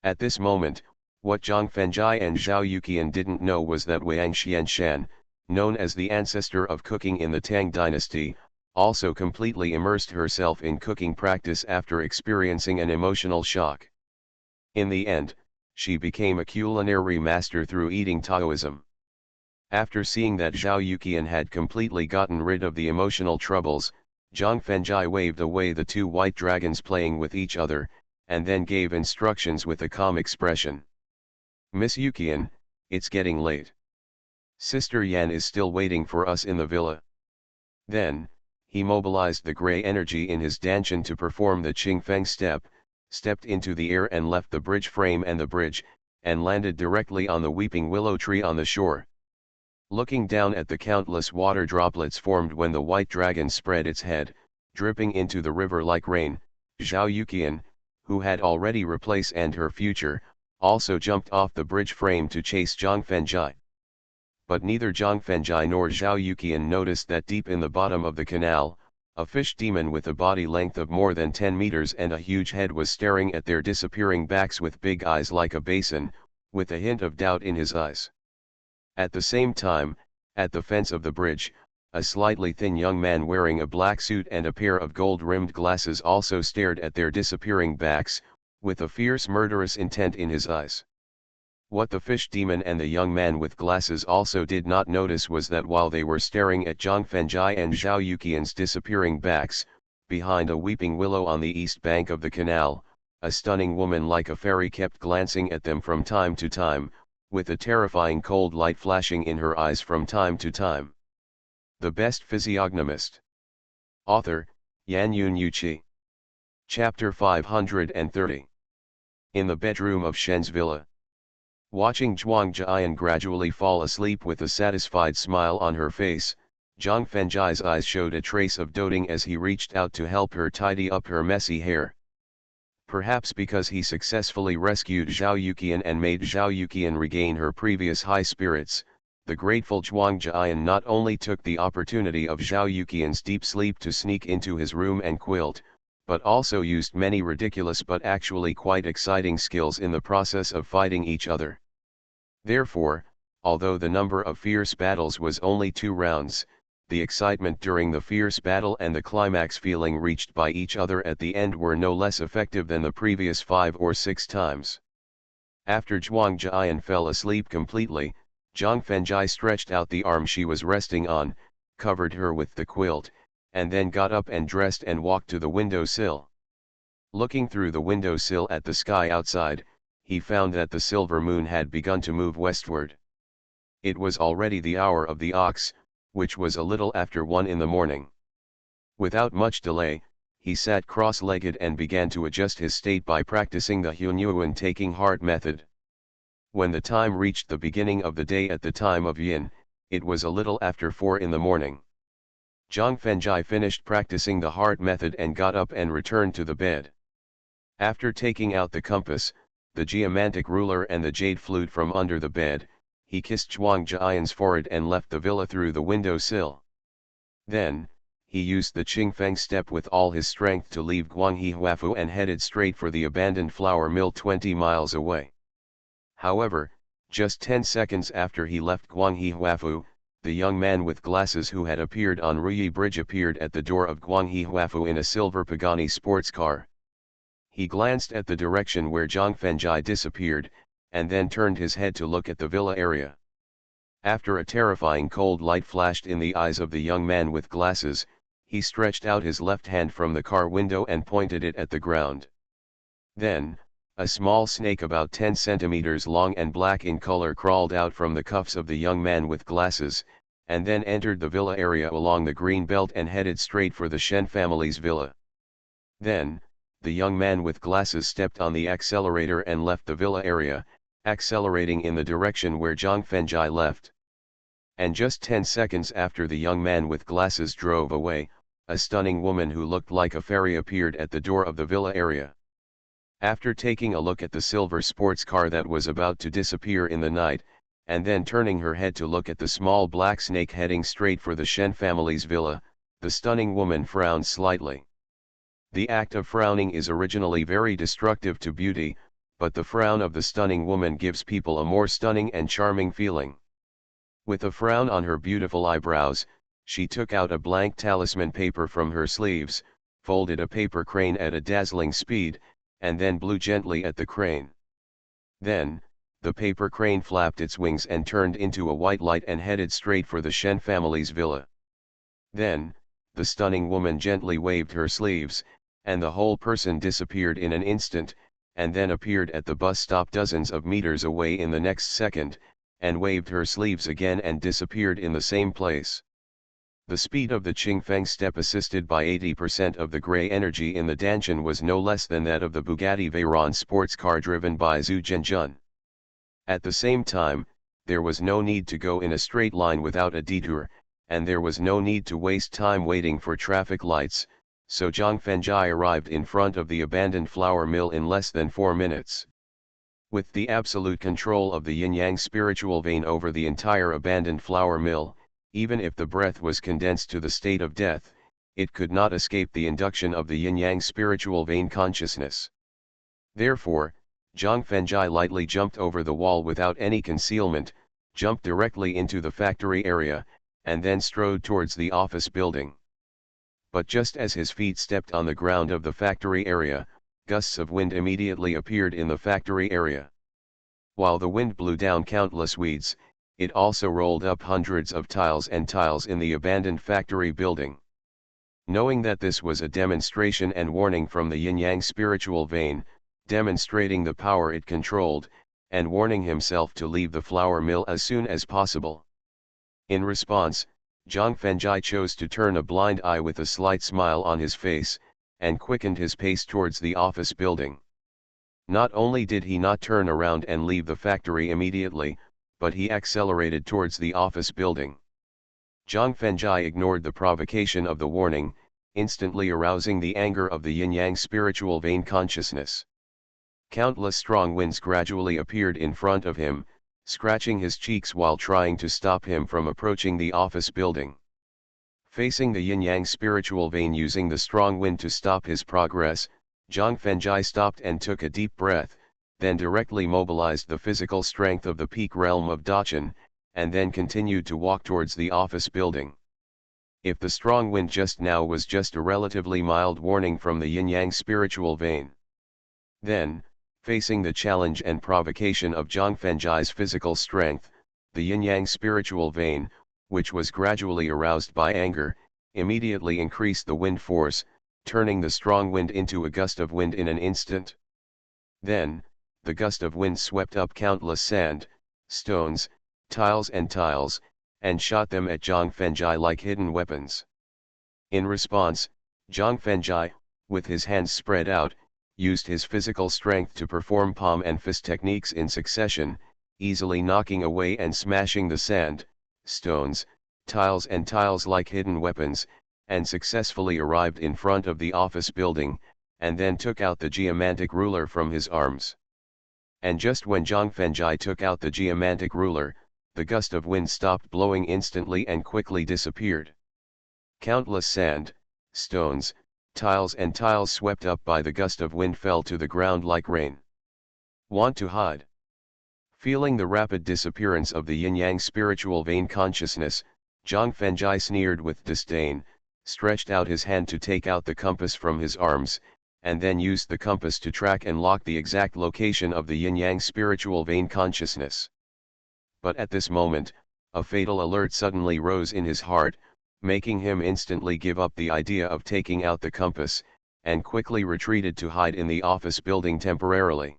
At this moment, what Zhang Fengjie and Zhao Yuqian didn't know was that Wang Xianshan, known as the ancestor of cooking in the Tang dynasty, also completely immersed herself in cooking practice after experiencing an emotional shock. In the end, she became a culinary master through eating Taoism. After seeing that Zhao Yuqian had completely gotten rid of the emotional troubles, Zhang Fengjie waved away the two white dragons playing with each other, and then gave instructions with a calm expression. Miss Yuqian, it's getting late. Sister Yan is still waiting for us in the villa. Then, he mobilized the gray energy in his danshan to perform the Qingfeng step, stepped into the air and left the bridge frame and the bridge, and landed directly on the weeping willow tree on the shore. Looking down at the countless water droplets formed when the white dragon spread its head, dripping into the river like rain, Zhao Yuqian, who had already replaced and her future, also jumped off the bridge frame to chase Zhang Fengjie. But neither Zhang Fengjie nor Zhao Yuqian noticed that deep in the bottom of the canal, A fish demon with a body length of more than 10 meters and a huge head was staring at their disappearing backs with big eyes like a basin, with a hint of doubt in his eyes. At the same time, at the fence of the bridge, a slightly thin young man wearing a black suit and a pair of gold-rimmed glasses also stared at their disappearing backs, with a fierce murderous intent in his eyes. What the fish demon and the young man with glasses also did not notice was that while they were staring at Zhang Fengjai and Zhao Yuqian's disappearing backs, behind a weeping willow on the east bank of the canal, a stunning woman like a fairy kept glancing at them from time to time, with a terrifying cold light flashing in her eyes from time to time. The Best Physiognomist. Author, Yan Yun Yuqi. Chapter 530. In the bedroom of Shen's villa. Watching Zhuang Jian gradually fall asleep with a satisfied smile on her face, Zhang Fengjai's eyes showed a trace of doting as he reached out to help her tidy up her messy hair. Perhaps because he successfully rescued Zhao Yuqian and made Zhao Yuqian regain her previous high spirits, the grateful Zhuang Jian not only took the opportunity of Zhao Yuqian's deep sleep to sneak into his room and quilt, but also used many ridiculous but actually quite exciting skills in the process of fighting each other. Therefore, although the number of fierce battles was only 2 rounds, the excitement during the fierce battle and the climax feeling reached by each other at the end were no less effective than the previous 5 or 6 times. After Zhuang Jian fell asleep completely, Zhang Fengjai stretched out the arm she was resting on, covered her with the quilt, and then got up and dressed and walked to the window-sill. Looking through the window-sill at the sky outside, he found that the silver moon had begun to move westward. It was already the hour of the ox, which was a little after 1 in the morning. Without much delay, he sat cross-legged and began to adjust his state by practicing the Hunyuan taking heart method. When the time reached the beginning of the day at the time of yin, it was a little after 4 in the morning. Zhang Fengjai finished practicing the heart method and got up and returned to the bed. After taking out the compass, the geomantic ruler and the jade flute from under the bed, he kissed Zhuang Jian's forehead and left the villa through the window-sill. Then, he used the Qingfeng step with all his strength to leave Guanghe Huafu and headed straight for the abandoned flour mill 20 miles away. However, just 10 seconds after he left Guanghe Huafu, the young man with glasses who had appeared on Ruyi Bridge appeared at the door of Guanghe Huafu in a silver Pagani sports car. He glanced at the direction where Zhang Fengjai disappeared, and then turned his head to look at the villa area. After a terrifying cold light flashed in the eyes of the young man with glasses, he stretched out his left hand from the car window and pointed it at the ground. Then, a small snake about 10 centimeters long and black in color crawled out from the cuffs of the young man with glasses, and then entered the villa area along the green belt and headed straight for the Shen family's villa. Then, the young man with glasses stepped on the accelerator and left the villa area, accelerating in the direction where Zhang Fengjai left. And just 10 seconds after the young man with glasses drove away, a stunning woman who looked like a fairy appeared at the door of the villa area. After taking a look at the silver sports car that was about to disappear in the night, and then turning her head to look at the small black snake heading straight for the Shen family's villa, the stunning woman frowned slightly. The act of frowning is originally very destructive to beauty, but the frown of the stunning woman gives people a more stunning and charming feeling. With a frown on her beautiful eyebrows, she took out a blank talisman paper from her sleeves, folded a paper crane at a dazzling speed, and then blew gently at the crane. Then, the paper crane flapped its wings and turned into a white light and headed straight for the Shen family's villa. Then, the stunning woman gently waved her sleeves, and the whole person disappeared in an instant, and then appeared at the bus stop dozens of meters away in the next second, and waved her sleeves again and disappeared in the same place. The speed of the Qingfeng step assisted by 80% of the gray energy in the Danshan was no less than that of the Bugatti Veyron sports car driven by Zhu Zhenjun. At the same time, there was no need to go in a straight line without a detour, and there was no need to waste time waiting for traffic lights, so Zhang Fengjai arrived in front of the abandoned flour mill in less than 4 minutes. With the absolute control of the yin-yang spiritual vein over the entire abandoned flour mill, even if the breath was condensed to the state of death, it could not escape the induction of the yin-yang spiritual vein consciousness. Therefore, Zhang Fengjai lightly jumped over the wall without any concealment, jumped directly into the factory area, and then strode towards the office building. But just as his feet stepped on the ground of the factory area, gusts of wind immediately appeared in the factory area. While the wind blew down countless weeds, it also rolled up hundreds of tiles and tiles in the abandoned factory building. Knowing that this was a demonstration and warning from the yin-yang spiritual vein, demonstrating the power it controlled, and warning himself to leave the flour mill as soon as possible. In response, Zhang Fengjai chose to turn a blind eye with a slight smile on his face, and quickened his pace towards the office building. Not only did he not turn around and leave the factory immediately, but he accelerated towards the office building. Zhang Fengjai ignored the provocation of the warning, instantly arousing the anger of the yin-yang spiritual vein consciousness. Countless strong winds gradually appeared in front of him, scratching his cheeks while trying to stop him from approaching the office building. Facing the yin-yang spiritual vein using the strong wind to stop his progress, Zhang Fengjai stopped and took a deep breath, then directly mobilized the physical strength of the peak realm of Dachan, and then continued to walk towards the office building. If the strong wind just now was just a relatively mild warning from the yin-yang spiritual vein, then, facing the challenge and provocation of Zhang Fengjai's physical strength, the yin-yang spiritual vein, which was gradually aroused by anger, immediately increased the wind force, turning the strong wind into a gust of wind in an instant. Then, the gust of wind swept up countless sand, stones, tiles, and shot them at Zhang Fengjai like hidden weapons. In response, Zhang Fengjai, with his hands spread out, used his physical strength to perform palm and fist techniques in succession, easily knocking away and smashing the sand, stones, tiles like hidden weapons, and successfully arrived in front of the office building, and then took out the geomantic ruler from his arms. And just when Zhang Fengjai took out the geomantic ruler, the gust of wind stopped blowing instantly and quickly disappeared. Countless sand, stones, tiles swept up by the gust of wind fell to the ground like rain. Want to hide? Feeling the rapid disappearance of the yin-yang spiritual vein consciousness, Zhang Fengjai sneered with disdain, stretched out his hand to take out the compass from his arms, and then used the compass to track and lock the exact location of the yin-yang spiritual vein consciousness. But at this moment, a fatal alert suddenly rose in his heart, making him instantly give up the idea of taking out the compass, and quickly retreated to hide in the office building temporarily.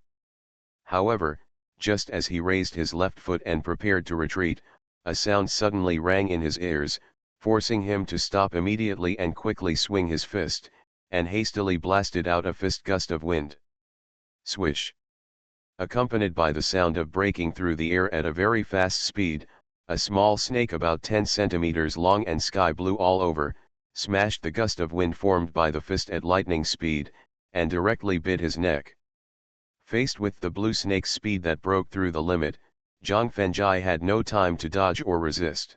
However, just as he raised his left foot and prepared to retreat, a sound suddenly rang in his ears, forcing him to stop immediately and quickly swing his fist, and hastily blasted out a fist gust of wind. Swish! Accompanied by the sound of breaking through the air at a very fast speed, a small snake about 10 centimeters long and sky blue all over, smashed the gust of wind formed by the fist at lightning speed, and directly bit his neck. Faced with the blue snake's speed that broke through the limit, Zhang Fengjai had no time to dodge or resist.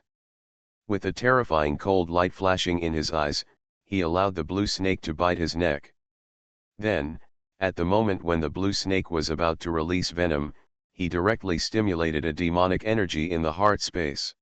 With a terrifying cold light flashing in his eyes, he allowed the blue snake to bite his neck. Then, at the moment when the blue snake was about to release venom, he directly stimulated a demonic energy in the heart space.